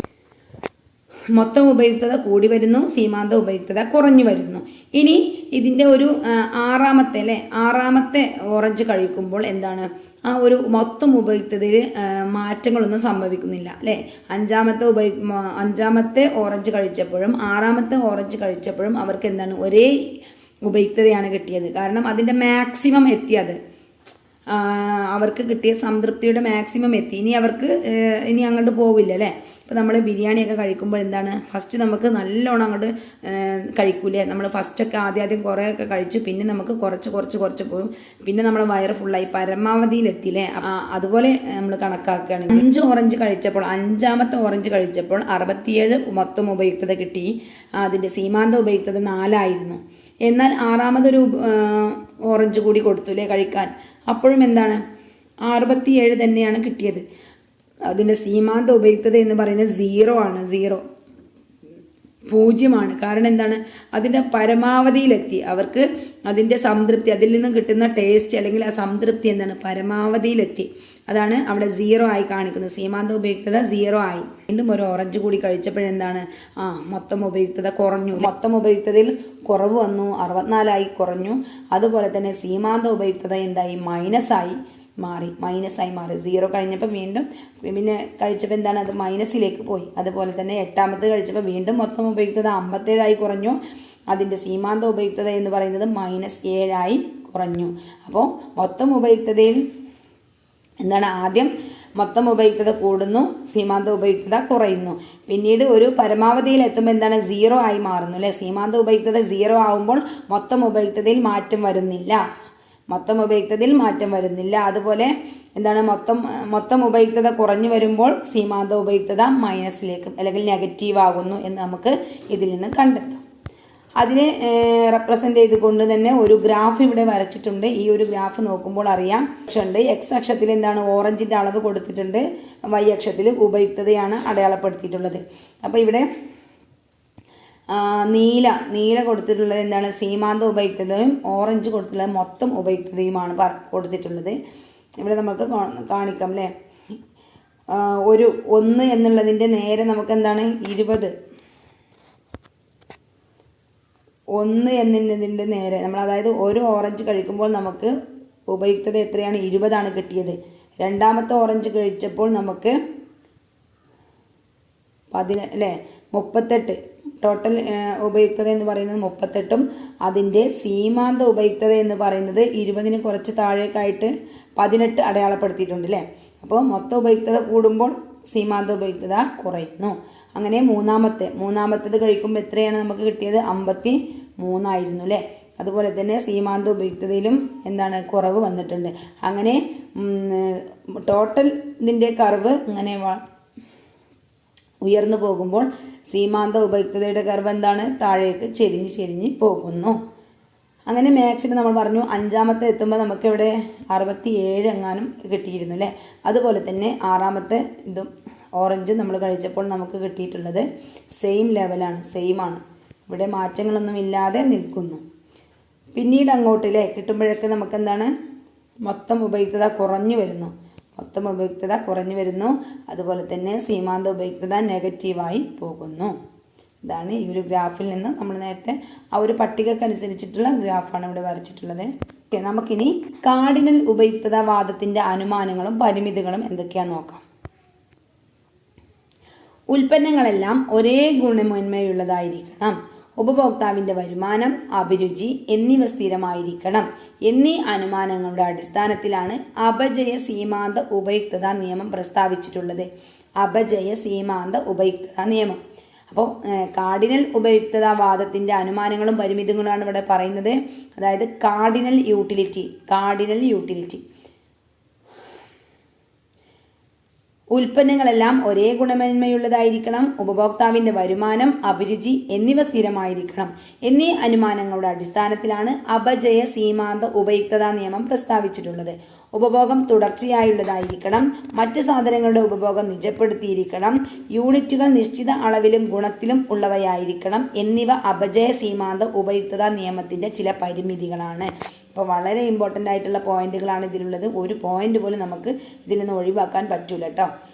മൊത്തം ഉപയുക്തത കൂടി വരുന്നു, സീമാന്ത ഉപയുക്തത കുറഞ്ഞു വരുന്നു. ഇനി ഇതിൻ്റെ ഒരു 6ാമത്തെ ഓറഞ്ച് കഴിക്കുമ്പോൾ എന്താണ് ആ ഒരു മൊത്തം ഉപയുക്തതയിൽ മാറ്റങ്ങളൊന്നും സംഭവിക്കുന്നില്ല അല്ലേ. 5ാമത്തെ ഓറഞ്ച് കഴിച്ചപ്പോഴും 6ാമത്തെ ഓറഞ്ച് കഴിച്ചപ്പോഴും അവർക്ക് എന്താണ് ഒരേ ഉപയുക്തതയാണ് കിട്ടിയത്. കാരണം അതിൻ്റെ മാക്സിമം എത്തിയത്, അവർക്ക് കിട്ടിയ സംതൃപ്തിയുടെ മാക്സിമം എത്തി. ഇനി അങ്ങോട്ട് പോവില്ല അല്ലേ. ഇപ്പോൾ നമ്മൾ ബിരിയാണിയൊക്കെ കഴിക്കുമ്പോൾ എന്താണ് ഫസ്റ്റ് നമുക്ക് നല്ലോണം അങ്ങോട്ട് കഴിക്കൂലേ. നമ്മൾ ഫസ്റ്റൊക്കെ ആദ്യം കുറേയൊക്കെ കഴിച്ചു, പിന്നെ നമുക്ക് കുറച്ച് പോകും, പിന്നെ നമ്മളെ വയറ് ഫുള്ളായി പരമാവധിയിലെത്തിയില്ലേ. അതുപോലെ നമ്മൾ കണക്കാക്കുകയാണ്. 5 ഓറഞ്ച് കഴിച്ചപ്പോൾ 5ാമത്തെ ഓറഞ്ച് കഴിച്ചപ്പോൾ 67 മൊത്തം ഉപയുക്തത കിട്ടി. അതിൻ്റെ സീമാന്ത ഉപയുക്തത 4 ആയിരുന്നു. എന്നാൽ 6ാമതൊരു ഓറഞ്ച് കൂടി കൊടുത്തുല്ലേ കഴിക്കാൻ, അപ്പോഴും എന്താണ് 67 തന്നെയാണ് കിട്ടിയത്. അതിൻ്റെ സീമാന്ത ഉപയുക്തത എന്ന് പറയുന്നത് 0 ആണ്, 0. കാരണം എന്താണ് അതിൻ്റെ പരമാവധിയിലെത്തി. അവർക്ക് അതിൻ്റെ സംതൃപ്തി, അതിൽ നിന്നും കിട്ടുന്ന ടേസ്റ്റ് അല്ലെങ്കിൽ ആ സംതൃപ്തി എന്താണ് പരമാവധിയിലെത്തി. അതാണ് അവിടെ 0 ആയി കാണിക്കുന്നത്. സീമാന്ത ഉപയുക്തത 0 ആയി. വീണ്ടും ഒരു ഓറഞ്ച് കൂടി കഴിച്ചപ്പോഴെന്താണ് മൊത്തം ഉപയുക്തത കുറഞ്ഞു. മൊത്തം ഉപയുക്തതയിൽ കുറവ് വന്നു, 64 കുറഞ്ഞു. അതുപോലെ തന്നെ സീമാന്ത ഉപയുക്തത എന്തായി? മൈനസായി മാറി. 0 കഴിഞ്ഞപ്പോൾ വീണ്ടും പിന്നെ കഴിച്ചപ്പോൾ എന്താണ് അത് മൈനസിലേക്ക് പോയി. അതുപോലെ തന്നെ 8ാമത് കഴിച്ചപ്പോൾ വീണ്ടും മൊത്തം ഉപയുക്തത 57 കുറഞ്ഞു. അതിൻ്റെ സീമാന്ത ഉപയുക്തത എന്ന് പറയുന്നത് -7 കുറഞ്ഞു. അപ്പോൾ മൊത്തം ഉപയുക്തതയിൽ എന്താണ് ആദ്യം മൊത്തം ഉപയുക്തത കൂടുന്നു, സീമാന്ത ഉപയുക്തത കുറയുന്നു. പിന്നീട് ഒരു പരമാവധിയിൽ എത്തുമ്പോൾ എന്താണ് 0 ആയി മാറുന്നു അല്ലേ. സീമാന്ത ഉപയുക്തത 0 ആവുമ്പോൾ മൊത്തം ഉപയുക്തതയിൽ മാറ്റം വരുന്നില്ല. അതുപോലെ എന്താണ് മൊത്തം ഉപയുക്തത കുറഞ്ഞു വരുമ്പോൾ സീമാന്ത ഉപയുക്തത മൈനസിലേക്ക് അല്ലെങ്കിൽ നെഗറ്റീവ് ആകുന്നു എന്ന് നമുക്ക് ഇതിൽ നിന്ന് കണ്ടെത്താം. അതിനെ റെപ്രസെൻ്റ് ചെയ്തുകൊണ്ട് തന്നെ ഒരു ഗ്രാഫ് ഇവിടെ വരച്ചിട്ടുണ്ട്. ഈ ഒരു ഗ്രാഫ് നോക്കുമ്പോൾ അറിയാം ഉണ്ട്. എക്സ് അക്ഷത്തിൽ എന്താണ് ഓറഞ്ചിൻ്റെ അളവ് കൊടുത്തിട്ടുണ്ട്, വൈ അക്ഷത്തിൽ ഉപയുക്തതയാണ് അടയാളപ്പെടുത്തിയിട്ടുള്ളത്. അപ്പോൾ ഇവിടെ നീല കൊടുത്തിട്ടുള്ളത് എന്താണ് സീമാന്ത ഉപയുക്തതയും ഓറഞ്ച് കൊടുത്തിട്ടുള്ളത് മൊത്തം ഉപയുക്തതയുമാണ് കൊടുത്തിട്ടുള്ളത്. ഇവിടെ നമുക്ക് കാണിക്കാം അല്ലേ. ഒരു 1 എന്നുള്ളതിൻ്റെ നേരെ നമുക്ക് എന്താണ് 20, 1 എന്നതിൻ്റെ നേരെ നമ്മൾ അതായത് ഒരു ഓറഞ്ച് കഴിക്കുമ്പോൾ നമുക്ക് ഉപയുക്തത എത്രയാണ് 20 കിട്ടിയത്. രണ്ടാമത്തെ ഓറഞ്ച് കഴിച്ചപ്പോൾ നമുക്ക് 38 ടോട്ടൽ ഉപയുക്തത എന്ന് പറയുന്നത് 38ഉം അതിൻ്റെ സീമാന്ത ഉപയുക്തത എന്ന് പറയുന്നത് 20ന് കുറച്ച് താഴേക്കായിട്ട് 18 അടയാളപ്പെടുത്തിയിട്ടുണ്ട് അല്ലേ. അപ്പോൾ മൊത്തം ഉപയുക്തത കൂടുമ്പോൾ സീമാന്ത ഉപയുക്തത കുറയുന്നു. അങ്ങനെ മൂന്നാമത്തേത് കഴിക്കുമ്പോൾ എത്രയാണ് നമുക്ക് കിട്ടിയത് 53 ആയിരുന്നു അല്ലേ. അതുപോലെ തന്നെ സീമാന്ത ഉപയുക്തതയിലും എന്താണ് കുറവ് വന്നിട്ടുണ്ട്. അങ്ങനെ ടോട്ടൽ ഇതിൻ്റെ കർവ് ഇങ്ങനെ ഉയർന്നു പോകുമ്പോൾ സീമാന്ത ഉപയുക്തതയുടെ കർവ് എന്താണ് താഴേക്ക് ചെരിഞ്ഞ് പോകുന്നു. അങ്ങനെ മാത്സിൽ നമ്മൾ പറഞ്ഞു 5ാമത്തെ എത്തുമ്പോൾ നമുക്ക് ഇവിടെ 67 എങ്ങാനും കിട്ടിയിരുന്നു അല്ലേ. അതുപോലെ തന്നെ 6ാമത്തെ ഇതും ഓറഞ്ച് നമ്മൾ കഴിച്ചപ്പോൾ നമുക്ക് കിട്ടിയിട്ടുള്ളത് സെയിം ലെവലാണ്, സെയിമാണ്. ഇവിടെ മാറ്റങ്ങളൊന്നും ഇല്ലാതെ നിൽക്കുന്നു. പിന്നീട് അങ്ങോട്ടില്ലേ കിട്ടുമ്പോഴൊക്കെ നമുക്ക് എന്താണ് മൊത്തം ഉപയുക്തത കുറഞ്ഞു വരുന്നു. അതുപോലെ തന്നെ സീമാന്ത ഉപയുക്തത നെഗറ്റീവായി പോകുന്നു. ഇതാണ് ഈ ഒരു ഗ്രാഫിൽ നിന്ന് നമ്മൾ നേരത്തെ ആ ഒരു പട്ടികക്കനുസരിച്ചിട്ടുള്ള ഗ്രാഫാണ് ഇവിടെ വരച്ചിട്ടുള്ളത്. നമുക്കിനി കാർഡിനൽ ഉപയുക്തത വാദത്തിൻ്റെ അനുമാനങ്ങളും പരിമിതികളും എന്തൊക്കെയാണെന്ന് നോക്കാം. ഉൽപ്പന്നങ്ങളെല്ലാം ഒരേ ഗുണമേന്മയുള്ളതായിരിക്കണം, ഉപഭോക്താവിൻ്റെ വരുമാനം, അഭിരുചി എന്നിവ സ്ഥിരമായിരിക്കണം എന്നീ അനുമാനങ്ങളുടെ അടിസ്ഥാനത്തിലാണ് അപജയ സീമാന്ത ഉപയുക്തത നിയമം പ്രസ്താവിച്ചിട്ടുള്ളത്. അപജയ സീമാന്ത ഉപയുക്തത നിയമം. അപ്പോൾ കാർഡിനൽ ഉപയുക്തത വാദത്തിൻ്റെ അനുമാനങ്ങളും പരിമിതികളുമാണ് ഇവിടെ പറയുന്നത്. അതായത് കാർഡിനൽ യൂട്ടിലിറ്റി ഉൽപ്പന്നങ്ങളെല്ലാം ഒരേ ഗുണമേന്മയുള്ളതായിരിക്കണം, ഉപഭോക്താവിൻ്റെ വരുമാനം, അഭിരുചി എന്നിവ സ്ഥിരമായിരിക്കണം എന്നീ അനുമാനങ്ങളുടെ അടിസ്ഥാനത്തിലാണ് അപജയ സീമാന്ത ഉപയുക്തത നിയമം പ്രസ്താവിച്ചിട്ടുള്ളത്. ഉപഭോഗം തുടർച്ചയായുള്ളതായിരിക്കണം, മറ്റ് സാധനങ്ങളുടെ ഉപഭോഗം നിജപ്പെടുത്തിയിരിക്കണം, യൂണിറ്റുകൾ നിശ്ചിത അളവിലും ഗുണത്തിലും ഉള്ളവയായിരിക്കണം എന്നിവ അപജയ സീമാന്ത ഉപയുക്തത നിയമത്തിൻ്റെ ചില പരിമിതികളാണ്. അപ്പോൾ വളരെ ഇമ്പോർട്ടൻ്റ് ആയിട്ടുള്ള പോയിന്റുകളാണ് ഇതിലുള്ളത്. ഒരു പോയിന്റ് പോലും നമുക്ക് ഇതിൽ നിന്ന് ഒഴിവാക്കാൻ പറ്റൂല കേട്ടോ.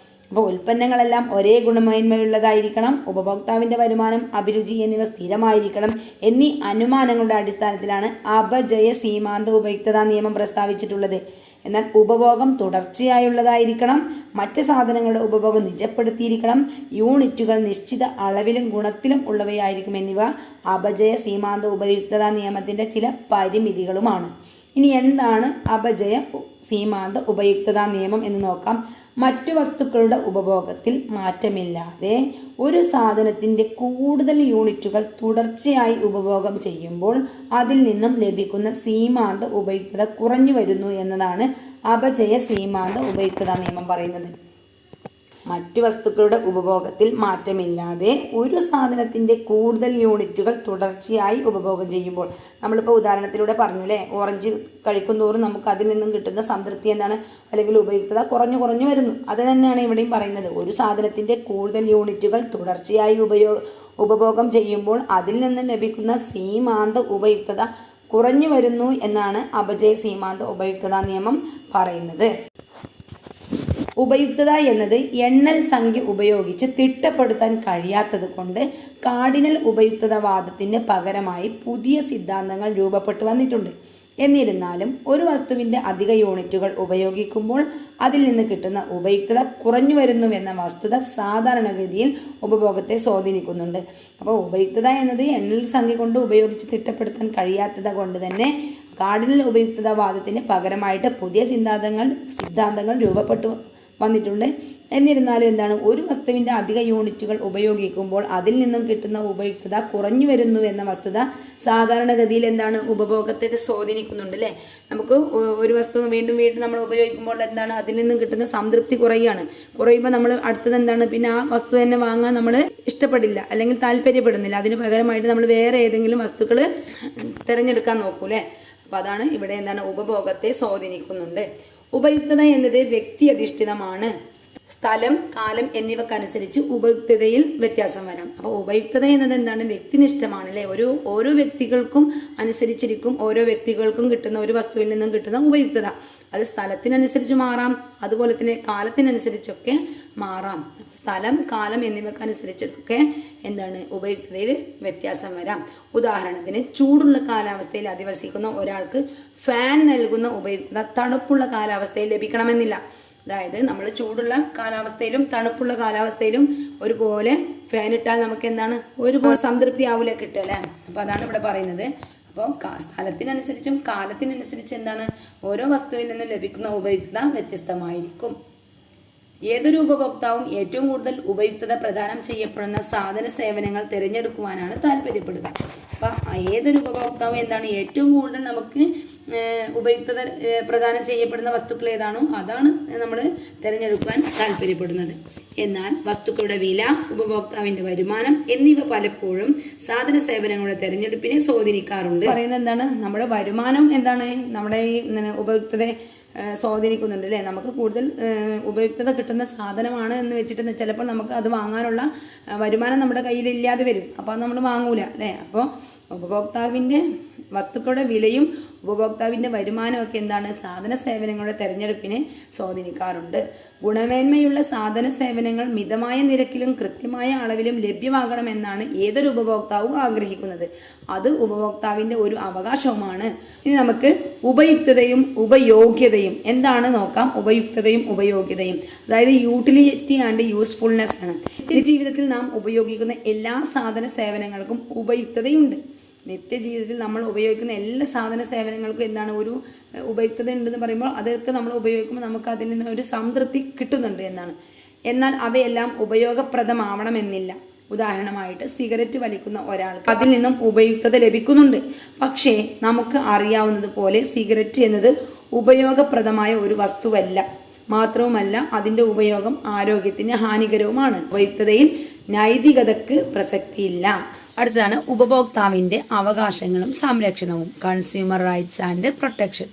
അപ്പോൾ ഉൽപ്പന്നങ്ങളെല്ലാം ഒരേ ഗുണമേന്മയുള്ളതായിരിക്കണം, ഉപഭോക്താവിൻ്റെ വരുമാനം, അഭിരുചി എന്നിവ സ്ഥിരമായിരിക്കണം എന്നീ അനുമാനങ്ങളുടെ അടിസ്ഥാനത്തിലാണ് അപജയ സീമാന്ത ഉപയുക്തത നിയമം പ്രസ്താവിച്ചിട്ടുള്ളത്. എന്നാൽ ഉപഭോഗം തുടർച്ചയായുള്ളതായിരിക്കണം, മറ്റ് സാധനങ്ങളുടെ ഉപഭോഗം നിജപ്പെടുത്തിയിരിക്കണം, യൂണിറ്റുകൾ നിശ്ചിത അളവിലും ഗുണത്തിലും ഉള്ളവയായിരിക്കും എന്നിവ അപജയ സീമാന്ത ഉപയുക്തത നിയമത്തിൻ്റെ ചില പരിമിതികളുമാണ്. ഇനി എന്താണ് അപജയ സീമാന്ത ഉപയുക്തത നിയമം എന്ന് നോക്കാം. മറ്റു വസ്തുക്കളുടെ ഉപഭോഗത്തിൽ മാറ്റമില്ലാതെ ഒരു സാധനത്തിൻ്റെ കൂടുതൽ യൂണിറ്റുകൾ തുടർച്ചയായി ഉപഭോഗം ചെയ്യുമ്പോൾ അതിൽ നിന്നും ലഭിക്കുന്ന സീമാന്ത ഉപയുക്തത കുറഞ്ഞു വരുന്നു എന്നതാണ് അപജയ സീമാന്ത ഉപയുക്തത നിയമം പറയുന്നത്. മറ്റു വസ്തുക്കളുടെ ഉപഭോഗത്തിൽ മാറ്റമില്ലാതെ ഒരു സാധനത്തിൻ്റെ കൂടുതൽ യൂണിറ്റുകൾ തുടർച്ചയായി ഉപഭോഗം ചെയ്യുമ്പോൾ, നമ്മളിപ്പോൾ ഉദാഹരണത്തിലൂടെ പറഞ്ഞു അല്ലേ, ഓറഞ്ച് കഴിക്കുന്തോറും നമുക്ക് അതിൽ നിന്നും കിട്ടുന്ന സംതൃപ്തി എന്താണ്, അല്ലെങ്കിൽ ഉപയുക്തത കുറഞ്ഞു വരുന്നു. അത് തന്നെയാണ് ഇവിടെയും പറയുന്നത്. ഒരു സാധനത്തിൻ്റെ കൂടുതൽ യൂണിറ്റുകൾ തുടർച്ചയായി ഉപഭോഗം ചെയ്യുമ്പോൾ അതിൽ നിന്ന് ലഭിക്കുന്ന സീമാന്ത ഉപയുക്തത കുറഞ്ഞു വരുന്നു എന്നാണ് അപജയ സീമാന്ത ഉപയുക്തത നിയമം പറയുന്നത്. ഉപയുക്തത എന്നത് എണ്ണൽ സംഖ്യ ഉപയോഗിച്ച് തിട്ടപ്പെടുത്താൻ കഴിയാത്തത് കൊണ്ട് കാർഡിനൽ ഉപയുക്തത വാദത്തിന് പകരമായി പുതിയ സിദ്ധാന്തങ്ങൾ രൂപപ്പെട്ടു വന്നിട്ടുണ്ട്. എന്നിരുന്നാലും ഒരു വസ്തുവിൻ്റെ അധിക യൂണിറ്റുകൾ ഉപയോഗിക്കുമ്പോൾ അതിൽ നിന്ന് കിട്ടുന്ന ഉപയുക്തത കുറഞ്ഞു വരുന്നുവെന്ന വസ്തുത സാധാരണഗതിയിൽ ഉപഭോഗത്തെ സ്വാധീനിക്കുന്നുണ്ട്. അപ്പോൾ ഉപയുക്തത എന്നത് എണ്ണൽ സംഖ്യ കൊണ്ട് ഉപയോഗിച്ച് തിട്ടപ്പെടുത്താൻ കഴിയാത്തത് കൊണ്ട് തന്നെ കാർഡിനൽ ഉപയുക്തത വാദത്തിന് പകരമായിട്ട് പുതിയ സിദ്ധാന്തങ്ങൾ രൂപപ്പെട്ടു വന്നിട്ടുണ്ട്. എന്നിരുന്നാലും എന്താണ്, ഒരു വസ്തുവിൻ്റെ അധിക യൂണിറ്റുകൾ ഉപയോഗിക്കുമ്പോൾ അതിൽ നിന്നും കിട്ടുന്ന ഉപയുക്തത കുറഞ്ഞു വരുന്നു എന്ന വസ്തുത സാധാരണഗതിയിൽ എന്താണ്, ഉപഭോഗത്തെ സ്വാധീനിക്കുന്നുണ്ട് അല്ലേ. നമുക്ക് ഒരു വസ്തു വീണ്ടും വീണ്ടും നമ്മൾ ഉപയോഗിക്കുമ്പോൾ എന്താണ്, അതിൽ നിന്നും കിട്ടുന്ന സംതൃപ്തി കുറയുമ്പോൾ നമ്മൾ അടുത്തത് എന്താണ്, പിന്നെ ആ വസ്തു തന്നെ വാങ്ങാൻ നമ്മൾ ഇഷ്ടപ്പെടില്ല അല്ലെങ്കിൽ താല്പര്യപ്പെടുന്നില്ല. അതിന് പകരമായിട്ട് നമ്മൾ വേറെ ഏതെങ്കിലും വസ്തുക്കൾ തിരഞ്ഞെടുക്കാൻ നോക്കൂലേ. അപ്പോൾ അതാണ് ഇവിടെ എന്താണ്, ഉപഭോഗത്തെ സ്വാധീനിക്കുന്നുണ്ട്. ഉപയുക്തത എന്നത് വ്യക്തി അധിഷ്ഠിതമാണ്. സ്ഥലം, കാലം എന്നിവക്കനുസരിച്ച് ഉപയുക്തതയിൽ വ്യത്യാസം വരാം. അപ്പോൾ ഉപയുക്തത എന്നത് എന്താണ്, വ്യക്തിനിഷ്ഠമാണ് അല്ലേ. ഓരോ വ്യക്തികൾക്കും അനുസരിച്ചിരിക്കും ഓരോ വ്യക്തികൾക്കും കിട്ടുന്ന ഒരു വസ്തുവിൽ നിന്നും കിട്ടുന്ന ഉപയുക്തത. അത് സ്ഥലത്തിനനുസരിച്ച് മാറാം, അതുപോലെ തന്നെ കാലത്തിനനുസരിച്ചൊക്കെ മാറാം. സ്ഥലം, കാലം എന്നിവക്കനുസരിച്ചൊക്കെ എന്താണ്, ഉപയുക്തതയിൽ വ്യത്യാസം വരാം. ഉദാഹരണത്തിന് ചൂടുള്ള കാലാവസ്ഥയിൽ അധിവസിക്കുന്ന ഒരാൾക്ക് ഫാൻ നൽകുന്ന ഉപയുക്തത തണുപ്പുള്ള കാലാവസ്ഥയിൽ ലഭിക്കണമെന്നില്ല. അതായത് നമ്മൾ ചൂടുള്ള കാലാവസ്ഥയിലും തണുപ്പുള്ള കാലാവസ്ഥയിലും ഒരുപോലെ ഫാൻ ഇട്ടാൽ നമുക്ക് എന്താണ്, ഒരുപോലെ സംതൃപ്തി ആവില്ല കിട്ടുക അല്ലേ. അപ്പോൾ അതാണ് ഇവിടെ പറയുന്നത്. അപ്പോൾ സ്ഥലത്തിനനുസരിച്ചും കാലത്തിനനുസരിച്ച് എന്താണ്, ഓരോ വസ്തുവിൽ നിന്നും ലഭിക്കുന്ന ഉപയുക്തത വ്യത്യസ്തമായിരിക്കും. ഏതൊരു ഉപഭോക്താവും ഏറ്റവും കൂടുതൽ ഉപയുക്തത പ്രദാനം ചെയ്യപ്പെടുന്ന സാധന സേവനങ്ങൾ തിരഞ്ഞെടുക്കുവാനാണ് താല്പര്യപ്പെടുക. അപ്പം ഏതൊരു ഉപഭോക്താവും എന്താണ്, ഏറ്റവും കൂടുതൽ നമുക്ക് ഉപയുക്തത പ്രദാനം ചെയ്യപ്പെടുന്ന വസ്തുക്കൾ ഏതാണോ അതാണ് നമ്മൾ തിരഞ്ഞെടുക്കാൻ താല്പര്യപ്പെടുന്നത്. എന്നാൽ വസ്തുക്കളുടെ വില, ഉപഭോക്താവിന്റെ വരുമാനം എന്നിവ പലപ്പോഴും സാധന സേവനങ്ങളുടെ തിരഞ്ഞെടുപ്പിനെ സ്വാധീനിക്കാറുണ്ട്. പറയുന്നത് എന്താണ്, നമ്മുടെ വരുമാനം എന്താണ് നമ്മുടെ ഈ ഉപയുക്തതയെ സ്വാധീനിക്കുന്നുണ്ട് അല്ലേ. നമുക്ക് കൂടുതൽ ഉപയുക്തത കിട്ടുന്ന സാധനമാണ് എന്ന് വെച്ചിട്ട് ചിലപ്പോൾ നമുക്ക് അത് വാങ്ങാനുള്ള വരുമാനം നമ്മുടെ കയ്യിലില്ലാതെ വരും. അപ്പോൾ അത് നമ്മൾ വാങ്ങൂല അല്ലേ. അപ്പോൾ ഉപഭോക്താവിൻ്റെ വസ്തുക്കളുടെ വിലയും ഉപഭോക്താവിൻ്റെ വരുമാനവും ഒക്കെ എന്താണ്, സാധന സേവനങ്ങളുടെ തിരഞ്ഞെടുപ്പിനെ സ്വാധീനിക്കാറുണ്ട്. ഗുണമേന്മയുള്ള സാധന സേവനങ്ങൾ മിതമായ നിരക്കിലും കൃത്യമായ അളവിലും ലഭ്യമാകണമെന്നാണ് ഏതൊരു ഉപഭോക്താവും ആഗ്രഹിക്കുന്നത്. അത് ഉപഭോക്താവിൻ്റെ ഒരു അവകാശവുമാണ്. ഇനി നമുക്ക് ഉപയുക്തതയും ഉപയോഗ്യതയും എന്താണ് നോക്കാം. ഉപയുക്തതയും ഉപയോഗ്യതയും അതായത് യൂട്ടിലിറ്റി ആൻഡ് യൂസ്ഫുൾനെസ് ആണ്. നിത്യജീവിതത്തിൽ നാം ഉപയോഗിക്കുന്ന എല്ലാ സാധന സേവനങ്ങൾക്കും ഉപയുക്തതയുണ്ട്. നിത്യജീവിതത്തിൽ നമ്മൾ ഉപയോഗിക്കുന്ന എല്ലാ സാധന സേവനങ്ങൾക്കും എന്താണ്, ഒരു ഉപയുക്തത ഉണ്ടെന്ന് പറയുമ്പോൾ അതൊക്കെ നമ്മൾ ഉപയോഗിക്കുമ്പോൾ നമുക്ക് അതിൽ നിന്ന് ഒരു സംതൃപ്തി കിട്ടുന്നുണ്ട് എന്നാണ്. എന്നാൽ അവയെല്ലാം ഉപയോഗപ്രദമാവണമെന്നില്ല. ഉദാഹരണമായിട്ട് സിഗരറ്റ് വലിക്കുന്ന ഒരാൾക്ക് അതിൽ നിന്നും ഉപയുക്തത ലഭിക്കുന്നുണ്ട്. പക്ഷേ നമുക്ക് അറിയാവുന്നത് പോലെ സിഗരറ്റ് എന്നത് ഉപയോഗപ്രദമായ ഒരു വസ്തുവല്ല. മാത്രവുമല്ല അതിൻ്റെ ഉപയോഗം ആരോഗ്യത്തിന് ഹാനികരവുമാണ്. ഉപയുക്തതയിൽ നൈതികതയ്ക്ക് പ്രസക്തിയില്ല. അടുത്തതാണ് ഉപഭോക്താവിൻ്റെ അവകാശങ്ങളും സംരക്ഷണവും, കൺസ്യൂമർ റൈറ്റ്സ് ആൻഡ് പ്രൊട്ടക്ഷൻ.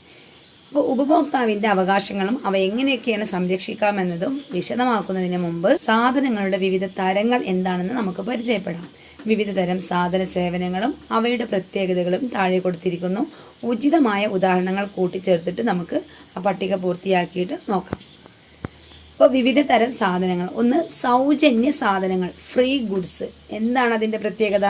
അപ്പോൾ ഉപഭോക്താവിൻ്റെ അവകാശങ്ങളും അവ എങ്ങനെയൊക്കെയാണ് സംരക്ഷിക്കാമെന്നതും വിശദമാക്കുന്നതിന് മുമ്പ് സാധനങ്ങളുടെ വിവിധ തരങ്ങൾ എന്താണെന്ന് നമുക്ക് പരിചയപ്പെടാം. വിവിധ തരം സാധന സേവനങ്ങളും അവയുടെ പ്രത്യേകതകളും താഴെ കൊടുത്തിരിക്കുന്നു. ഉചിതമായ ഉദാഹരണങ്ങൾ കൂട്ടിച്ചേർത്തിട്ട് നമുക്ക് ആ പട്ടിക പൂർത്തിയാക്കിയിട്ട് നോക്കാം. അപ്പോൾ വിവിധ തരം സാധനങ്ങൾ. ഒന്ന്, സൗജന്യ സാധനങ്ങൾ, ഫ്രീ ഗുഡ്സ്. എന്താണ് അതിൻ്റെ പ്രത്യേകത?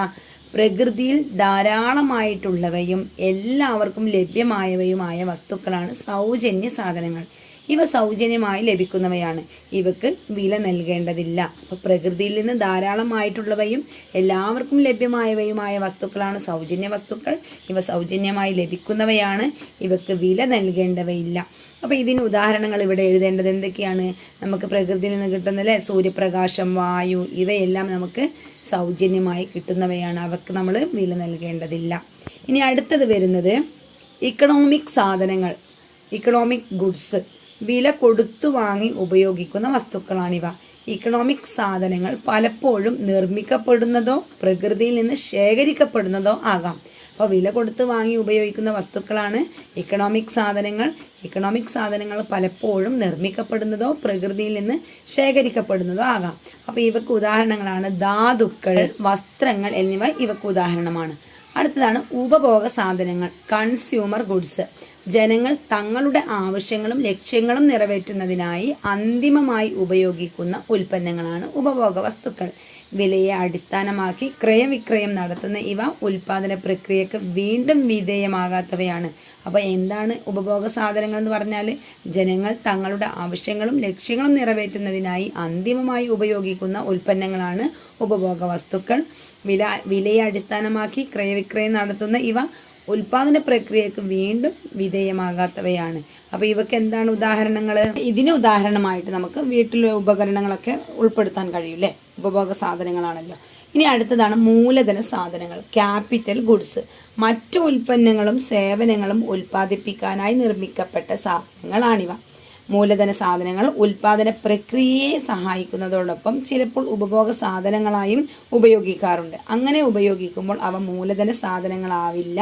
പ്രകൃതിയിൽ ധാരാളമായിട്ടുള്ളവയും എല്ലാവർക്കും ലഭ്യമായവയുമായ വസ്തുക്കളാണ് സൗജന്യ സാധനങ്ങൾ. ഇവ സൗജന്യമായി ലഭിക്കുന്നവയാണ്. ഇവക്ക് വില നൽകേണ്ടതില്ല. അപ്പോൾ പ്രകൃതിയിൽ നിന്ന് ധാരാളമായിട്ടുള്ളവയും എല്ലാവർക്കും ലഭ്യമായവയുമായ വസ്തുക്കളാണ് സൗജന്യ വസ്തുക്കൾ. ഇവ സൗജന്യമായി ലഭിക്കുന്നവയാണ്. ഇവക്ക് വില നൽകേണ്ടവയില്ല. അപ്പോൾ ഇതിന് ഉദാഹരണങ്ങൾ ഇവിടെ എഴുതേണ്ടത് എന്തൊക്കെയാണ്? നമുക്ക് പ്രകൃതിയിൽ നിന്ന് കിട്ടുന്നല്ലേ, സൂര്യപ്രകാശം, വായു, ഇവയെല്ലാം നമുക്ക് സൗജന്യമായി കിട്ടുന്നവയാണ്. അവർക്ക് നമ്മൾ വില നൽകേണ്ടതില്ല. ഇനി അടുത്തത് വരുന്നത് ഇക്കണോമിക് സാധനങ്ങൾ, ഇക്കണോമിക് ഗുഡ്സ്. വില കൊടുത്തു വാങ്ങി ഉപയോഗിക്കുന്ന വസ്തുക്കളാണിവ. ഇക്കണോമിക് സാധനങ്ങൾ പലപ്പോഴും നിർമ്മിക്കപ്പെടുന്നതോ പ്രകൃതിയിൽ നിന്ന് ശേഖരിക്കപ്പെടുന്നതോ ആകാം. അപ്പോൾ വില കൊടുത്ത് വാങ്ങി ഉപയോഗിക്കുന്ന വസ്തുക്കളാണ് ഇക്കണോമിക് സാധനങ്ങൾ. ഇക്കണോമിക് സാധനങ്ങൾ പലപ്പോഴും നിർമ്മിക്കപ്പെടുന്നതോ പ്രകൃതിയിൽ നിന്ന് ശേഖരിക്കപ്പെടുന്നതോ ആകാം. അപ്പോൾ ഇവക്ക് ഉദാഹരണങ്ങളാണ് ധാതുക്കൾ, വസ്ത്രങ്ങൾ എന്നിവ ഇവക്ക് ഉദാഹരണമാണ്. അടുത്തതാണ് ഉപഭോഗ സാധനങ്ങൾ, കൺസ്യൂമർ ഗുഡ്സ്. ജനങ്ങൾ തങ്ങളുടെ ആവശ്യങ്ങളും ലക്ഷ്യങ്ങളും നിറവേറ്റുന്നതിനായി അന്തിമമായി ഉപയോഗിക്കുന്ന ഉൽപ്പന്നങ്ങളാണ് ഉപഭോഗ വസ്തുക്കൾ. വിലയെ അടിസ്ഥാനമാക്കി ക്രയവിക്രയം നടത്തുന്ന ഇവ ഉൽപാദന പ്രക്രിയക്ക് വീണ്ടും വിധേയമാകാത്തവയാണ്. അപ്പോൾ എന്താണ് ഉപഭോഗ സാധനങ്ങൾ എന്ന് പറഞ്ഞാൽ? ജനങ്ങൾ തങ്ങളുടെ ആവശ്യങ്ങളും ലക്ഷ്യങ്ങളും നിറവേറ്റുന്നതിനായി അന്തിമമായി ഉപയോഗിക്കുന്ന ഉൽപ്പന്നങ്ങളാണ് ഉപഭോഗ വസ്തുക്കൾ. വിലയെ അടിസ്ഥാനമാക്കി ക്രയവിക്രയം നടത്തുന്ന ഇവ ഉൽപാദന പ്രക്രിയക്ക് വീണ്ടും വിധേയമാകാത്തവയാണ്. അപ്പോൾ ഇവയ്ക്ക് എന്താണ് ഉദാഹരണങ്ങൾ? ഇതിന് ഉദാഹരണമായിട്ട് നമുക്ക് വീട്ടിലെ ഉപകരണങ്ങളൊക്കെ ഉൾപ്പെടുത്താൻ കഴിയും അല്ലേ, ഉപഭോഗ സാധനങ്ങളാണല്ലോ. ഇനി അടുത്തതാണ് മൂലധന സാധനങ്ങൾ, ക്യാപിറ്റൽ ഗുഡ്സ്. മറ്റു ഉൽപ്പന്നങ്ങളും സേവനങ്ങളും ഉൽപ്പാദിപ്പിക്കാനായി നിർമ്മിക്കപ്പെട്ട സാധനങ്ങളാണിവ. മൂലധന സാധനങ്ങൾ ഉൽപാദന പ്രക്രിയയെ സഹായിക്കുന്നതോടൊപ്പം ചിലപ്പോൾ ഉപഭോഗ സാധനങ്ങളായും ഉപയോഗിക്കാറുണ്ട്. അങ്ങനെ ഉപയോഗിക്കുമ്പോൾ അവ മൂലധന സാധനങ്ങളാവില്ല.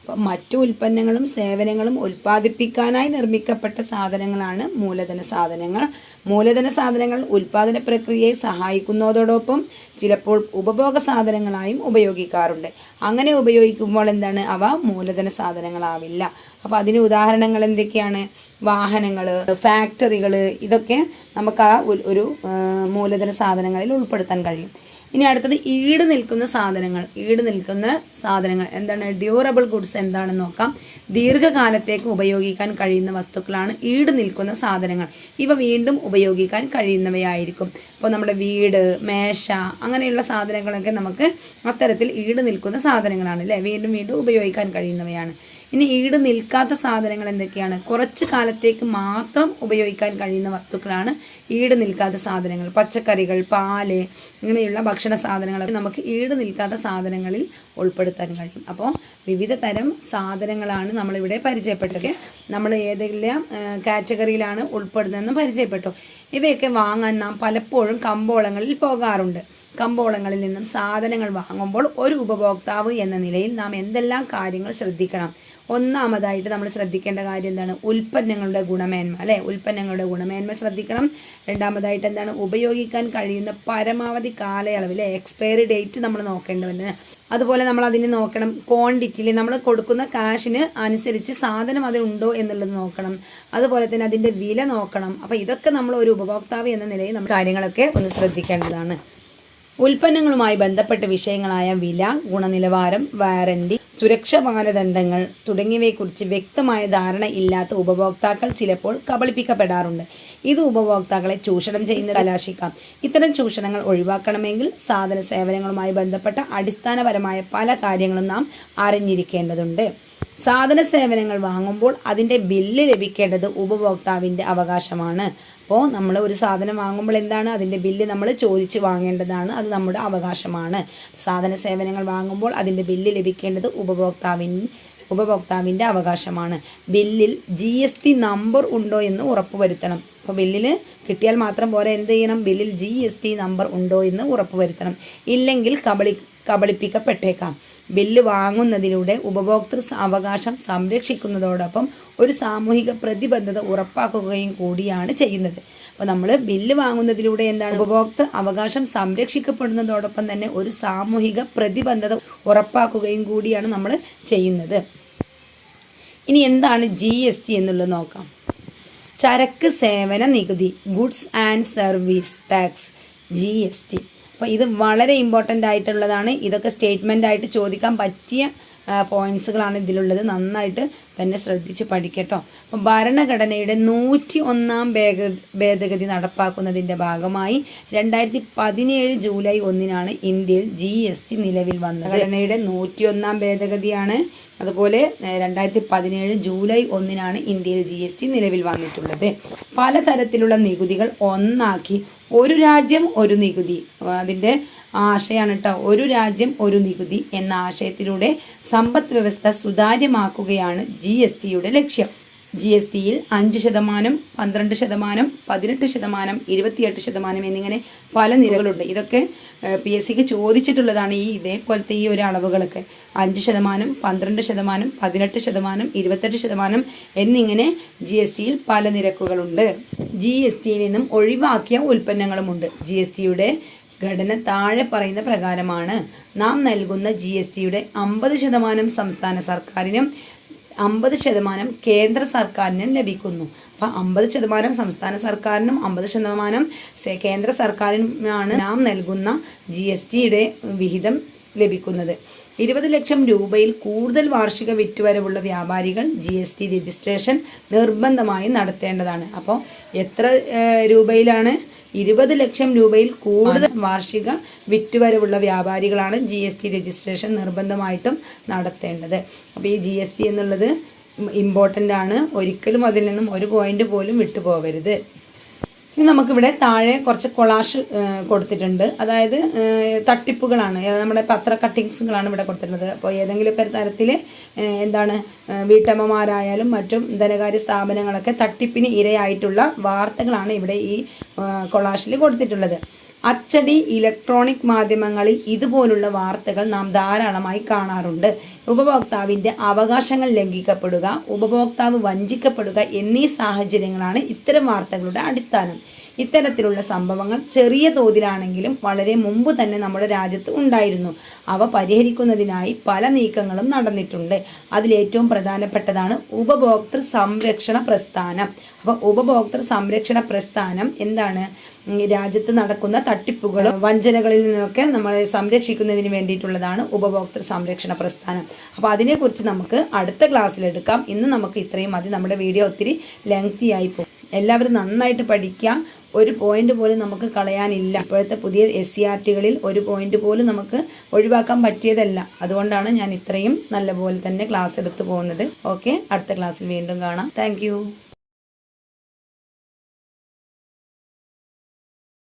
അപ്പം മറ്റു ഉൽപ്പന്നങ്ങളും സേവനങ്ങളും ഉൽപ്പാദിപ്പിക്കാനായി നിർമ്മിക്കപ്പെട്ട സാധനങ്ങളാണ് മൂലധന സാധനങ്ങൾ. മൂലധന സാധനങ്ങൾ ഉൽപാദന പ്രക്രിയയെ സഹായിക്കുന്നതോടൊപ്പം ചിലപ്പോൾ ഉപഭോഗ സാധനങ്ങളായും ഉപയോഗിക്കാറുണ്ട്. അങ്ങനെ ഉപയോഗിക്കുമ്പോൾ എന്താണ്, അവ മൂലധന സാധനങ്ങളാവില്ല. അപ്പോൾ അതിന് ഉദാഹരണങ്ങൾ എന്തൊക്കെയാണ്? വാഹനങ്ങൾ, ഫാക്ടറികൾ, ഇതൊക്കെ നമുക്ക് ആ ഒരു മൂലധന സാധനങ്ങളിൽ ഉൾപ്പെടുത്താൻ കഴിയും. ഇനി അടുത്തത് ഈട് നിൽക്കുന്ന സാധനങ്ങൾ. ഈട് നിൽക്കുന്ന സാധനങ്ങൾ എന്താണ്? ഡ്യൂറബിൾ ഗുഡ്സ് എന്താണെന്ന് നോക്കാം. ദീർഘകാലത്തേക്ക് ഉപയോഗിക്കാൻ കഴിയുന്ന വസ്തുക്കളാണ് ഈട് നിൽക്കുന്ന സാധനങ്ങൾ. ഇവ വീണ്ടും ഉപയോഗിക്കാൻ കഴിയുന്നവയായിരിക്കും. ഇപ്പോൾ നമ്മുടെ വീട്, മേശ, അങ്ങനെയുള്ള സാധനങ്ങളൊക്കെ നമുക്ക് അത്തരത്തിൽ ഈട് നിൽക്കുന്ന സാധനങ്ങളാണ് അല്ലേ, വീണ്ടും വീണ്ടും ഉപയോഗിക്കാൻ കഴിയുന്നവയാണ്. ഇനി ഈട് നിൽക്കാത്ത സാധനങ്ങൾ എന്തൊക്കെയാണ്? കുറച്ച് കാലത്തേക്ക് മാത്രം ഉപയോഗിക്കാൻ കഴിയുന്ന വസ്തുക്കളാണ് ഈട് നിൽക്കാത്ത സാധനങ്ങൾ. പച്ചക്കറികൾ, പാല്, ഇങ്ങനെയുള്ള ഭക്ഷണ സാധനങ്ങളൊക്കെ നമുക്ക് ഈട് നിൽക്കാത്ത സാധനങ്ങളിൽ ഉൾപ്പെടുത്താൻ കഴിയും. അപ്പോൾ വിവിധ തരം സാധനങ്ങളാണ് നമ്മളിവിടെ പരിചയപ്പെട്ടത്. നമ്മൾ ഏതെല്ലാം കാറ്റഗറിയിലാണ് ഉൾപ്പെടുന്നതെന്ന് പരിചയപ്പെട്ടു. ഇവയൊക്കെ വാങ്ങാൻ നാം പലപ്പോഴും കമ്പോളങ്ങളിൽ പോകാറുണ്ട്. കമ്പോളങ്ങളിൽ നിന്നും സാധനങ്ങൾ വാങ്ങുമ്പോൾ ഒരു ഉപഭോക്താവ് എന്ന നിലയിൽ നാം എന്തെല്ലാം കാര്യങ്ങൾ ശ്രദ്ധിക്കണം? ഒന്നാമതായിട്ട് നമ്മൾ ശ്രദ്ധിക്കേണ്ട കാര്യം എന്താണ്? ഉൽപ്പന്നങ്ങളുടെ ഗുണമേന്മ അല്ലേ, ഉൽപ്പന്നങ്ങളുടെ ഗുണമേന്മ ശ്രദ്ധിക്കണം. രണ്ടാമതായിട്ട് എന്താണ്? ഉപയോഗിക്കാൻ കഴിയുന്ന പരമാവധി കാലയളവിലെ എക്സ്പയറി ഡേറ്റ് നമ്മൾ നോക്കേണ്ടതുണ്ട്. അതുപോലെ നമ്മൾ അതിന് നോക്കണം ക്വാണ്ടിറ്റിയിൽ, നമ്മൾ കൊടുക്കുന്ന കാശിന് അനുസരിച്ച് സാധനം അതിലുണ്ടോ എന്നുള്ളത് നോക്കണം. അതുപോലെ തന്നെ അതിൻ്റെ വില നോക്കണം. അപ്പോൾ ഇതൊക്കെ നമ്മൾ ഒരു ഉപഭോക്താവ് എന്ന നിലയിൽ നമ്മൾ കാര്യങ്ങളൊക്കെ ഒന്ന് ശ്രദ്ധിക്കേണ്ടതാണ്. ഉൽപ്പന്നങ്ങളുമായി ബന്ധപ്പെട്ട വിഷയങ്ങളായ വില, ഗുണനിലവാരം, വാറന്റി, സുരക്ഷാ മാനദണ്ഡങ്ങൾ തുടങ്ങിയവയെക്കുറിച്ച് വ്യക്തമായ ധാരണ ഇല്ലാത്ത ഉപഭോക്താക്കൾ ചിലപ്പോൾ കബളിപ്പിക്കപ്പെടാറുണ്ട്. ഇത് ഉപഭോക്താക്കളെ ചൂഷണം ചെയ്യുന്ന കലാശിക്കാം. ഇത്തരം ചൂഷണങ്ങൾ ഒഴിവാക്കണമെങ്കിൽ സാധന സേവനങ്ങളുമായി ബന്ധപ്പെട്ട അടിസ്ഥാനപരമായ പല കാര്യങ്ങളും നാം അറിഞ്ഞിരിക്കേണ്ടതുണ്ട്. സാധന സേവനങ്ങൾ വാങ്ങുമ്പോൾ അതിൻ്റെ ബില്ല് ലഭിക്കേണ്ടത് ഉപഭോക്താവിൻ്റെ അവകാശമാണ്. അപ്പോൾ നമ്മൾ ഒരു സാധനം വാങ്ങുമ്പോൾ എന്താണ്, അതിൻ്റെ ബില്ല് നമ്മൾ ചോദിച്ച് വാങ്ങേണ്ടതാണ്. അത് നമ്മുടെ അവകാശമാണ്. സാധന സേവനങ്ങൾ വാങ്ങുമ്പോൾ അതിൻ്റെ ബില്ല് ലഭിക്കേണ്ടത് ഉപഭോക്താവിൻ്റെ അവകാശമാണ്. ബില്ലിൽ GST നമ്പർ ഉണ്ടോ എന്ന് ഉറപ്പുവരുത്തണം. അപ്പോൾ ബില്ലിൽ കിട്ടിയാൽ മാത്രം പോരാ, എന്ത് ചെയ്യണം? ബില്ലിൽ GST നമ്പർ ഉണ്ടോ എന്ന് ഉറപ്പുവരുത്തണം. ഇല്ലെങ്കിൽ കബളിപ്പിക്കപ്പെട്ടേക്കാം. ബില്ല് വാങ്ങുന്നതിലൂടെ ഉപഭോക്തൃ അവകാശം സംരക്ഷിക്കുന്നതോടൊപ്പം ഒരു സാമൂഹിക പ്രതിബദ്ധത ഉറപ്പാക്കുകയും കൂടിയാണ് ചെയ്യുന്നത്. അപ്പോൾ നമ്മൾ ബില്ല് വാങ്ങുന്നതിലൂടെ എന്താണ്? ഉപഭോക്തൃ അവകാശം സംരക്ഷിക്കപ്പെടുന്നതോടൊപ്പം തന്നെ ഒരു സാമൂഹിക പ്രതിബദ്ധത ഉറപ്പാക്കുകയും കൂടിയാണ് നമ്മൾ ചെയ്യുന്നത്. ഇനി എന്താണ് GST എന്നുള്ളത് നോക്കാം. ചരക്ക് സേവന നികുതി, goods and service tax, GST. അപ്പോൾ ഇത് വളരെ ഇമ്പോർട്ടൻ്റ് ആയിട്ടുള്ളതാണ്. ഇതൊക്കെ സ്റ്റേറ്റ്മെൻ്റ് ആയിട്ട് ചോദിക്കാൻ പറ്റിയ പോയിന്റ്സുകളാണ് ഇതിലുള്ളത്. നന്നായിട്ട് തന്നെ ശ്രദ്ധിച്ച് പഠിക്കട്ടോ. അപ്പോൾ ഭരണഘടനയുടെ 101 ഭേദഗതി നടപ്പാക്കുന്നതിൻ്റെ ഭാഗമായി 2017 ജൂലൈ 1 ഇന്ത്യയിൽ GST നിലവിൽ വന്നത്. ഭരണഘടനയുടെ 101 ഭേദഗതിയാണ്. അതുപോലെ 2017 ജൂലൈ 1 ഇന്ത്യയിൽ GST നിലവിൽ വന്നിട്ടുള്ളത്. പലതരത്തിലുള്ള നികുതികൾ ഒന്നാക്കി ഒരു രാജ്യം ഒരു നികുതി, അതിൻ്റെ ആശയമാണ് കേട്ടോ, ഒരു രാജ്യം ഒരു നികുതി എന്ന ആശയത്തിലൂടെ സമ്പദ് വ്യവസ്ഥ സുതാര്യമാക്കുകയാണ് GSTയുടെ ലക്ഷ്യം. GSTയിൽ 5%, 12%, 18%, 28% എന്നിങ്ങനെ പല നിരകളുണ്ട്. ഇതൊക്കെ PSCക്ക് ചോദിച്ചിട്ടുള്ളതാണ്. ഇതേപോലത്തെ ഈ ഒരു അളവുകളൊക്കെ 5%, 12%, 18%, 28% എന്നിങ്ങനെ GSTയിൽ പല നിരക്കുകളുണ്ട്. GSTയിൽ നിന്നും ഒഴിവാക്കിയ ഉൽപ്പന്നങ്ങളുമുണ്ട്. GSTയുടെ ഘടന താഴെ പറയുന്ന പ്രകാരമാണ്. നാം നൽകുന്ന GSTയുടെ 50% സംസ്ഥാന സർക്കാരിനും 50% കേന്ദ്ര സർക്കാരിനും ലഭിക്കുന്നു. അപ്പം 50% സംസ്ഥാന സർക്കാരിനും 50% കേന്ദ്ര സർക്കാരിനുമാണ് നാം നൽകുന്ന GSTയുടെ വിഹിതം ലഭിക്കുന്നത്. 20 ലക്ഷം രൂപയിൽ കൂടുതൽ വാർഷിക വിറ്റുവരവുള്ള വ്യാപാരികൾ GST രജിസ്ട്രേഷൻ നിർബന്ധമായും നടത്തേണ്ടതാണ്. അപ്പോൾ എത്ര രൂപയിലാണ് 20 ലക്ഷം രൂപയിൽ കൂടുതൽ വാർഷിക വിറ്റുവരവുള്ള വ്യാപാരികളാണ് GST രജിസ്ട്രേഷൻ നിർബന്ധമായിട്ടും നടത്തേണ്ടത്. അപ്പോൾ ഈ GST എന്നുള്ളത് ഇമ്പോർട്ടൻ്റ് ആണ്. ഒരിക്കലും അതിൽ നിന്നും ഒരു പോയിന്റ് പോലും വിട്ടുപോകരുത്. ഇനി നമുക്കിവിടെ താഴെ കുറച്ച് കൊളാഷ് കൊടുത്തിട്ടുണ്ട്. അതായത് തട്ടിപ്പുകളാണ്, നമ്മുടെ പത്ര കട്ടിങ്സുകളാണ് ഇവിടെ കൊടുത്തിട്ടുള്ളത്. അപ്പോൾ ഏതെങ്കിലുമൊക്കെ തരത്തിൽ എന്താണ് വീട്ടമ്മമാരായാലും മറ്റും ധനകാര്യ സ്ഥാപനങ്ങളൊക്കെ തട്ടിപ്പിന് ഇരയായിട്ടുള്ള വാർത്തകളാണ് ഇവിടെ ഈ കൊളാഷിൽ കൊടുത്തിട്ടുള്ളത്. അച്ചടി ഇലക്ട്രോണിക് മാധ്യമങ്ങളിൽ ഇതുപോലുള്ള വാർത്തകൾ നാം ധാരാളമായി കാണാറുണ്ട്. ഉപഭോക്താവിൻ്റെ അവകാശങ്ങൾ ലംഘിക്കപ്പെടുക, ഉപഭോക്താവ് വഞ്ചിക്കപ്പെടുക എന്നീ സാഹചര്യങ്ങളാണ് ഇത്തരം വാർത്തകളുടെ അടിസ്ഥാനം. ഇത്തരത്തിലുള്ള സംഭവങ്ങൾ ചെറിയ തോതിലാണെങ്കിലും വളരെ മുമ്പ് തന്നെ നമ്മുടെ രാജ്യത്ത് ഉണ്ടായിരുന്നു. അവ പരിഹരിക്കുന്നതിനായി പല നീക്കങ്ങളും നടന്നിട്ടുണ്ട്. അതിലേറ്റവും പ്രധാനപ്പെട്ടതാണ് ഉപഭോക്തൃ സംരക്ഷണ പ്രസ്ഥാനം. അപ്പോൾ ഉപഭോക്തൃ സംരക്ഷണ പ്രസ്ഥാനം എന്താണ്? രാജ്യത്ത് നടക്കുന്ന തട്ടിപ്പുകളും വഞ്ചനകളിൽ നിന്നൊക്കെ നമ്മളെ സംരക്ഷിക്കുന്നതിന് വേണ്ടിയിട്ടുള്ളതാണ് ഉപഭോക്തൃ സംരക്ഷണ പ്രസ്ഥാനം. അപ്പോൾ അതിനെക്കുറിച്ച് നമുക്ക് അടുത്ത ക്ലാസ്സിലെടുക്കാം. ഇന്ന് നമുക്ക് ഇത്രയും മതി. നമ്മുടെ വീഡിയോ ഒത്തിരി ലെങ്തി ആയി പോകും. എല്ലാവരും നന്നായിട്ട് പഠിക്കുക. ഒരു പോയിന്റ് പോലും നമുക്ക് കളയാനില്ല. ഇപ്പോഴത്തെ പുതിയ SCRTകളിൽ ഒരു പോയിന്റ് പോലും നമുക്ക് ഒഴിവാക്കാൻ പറ്റിയതല്ല. അതുകൊണ്ടാണ് ഞാൻ ഇത്രയും നല്ലപോലെ തന്നെ ക്ലാസ് എടുത്തു പോകുന്നത്. ഓക്കെ, അടുത്ത ക്ലാസ്സിൽ വീണ്ടും കാണാം. താങ്ക്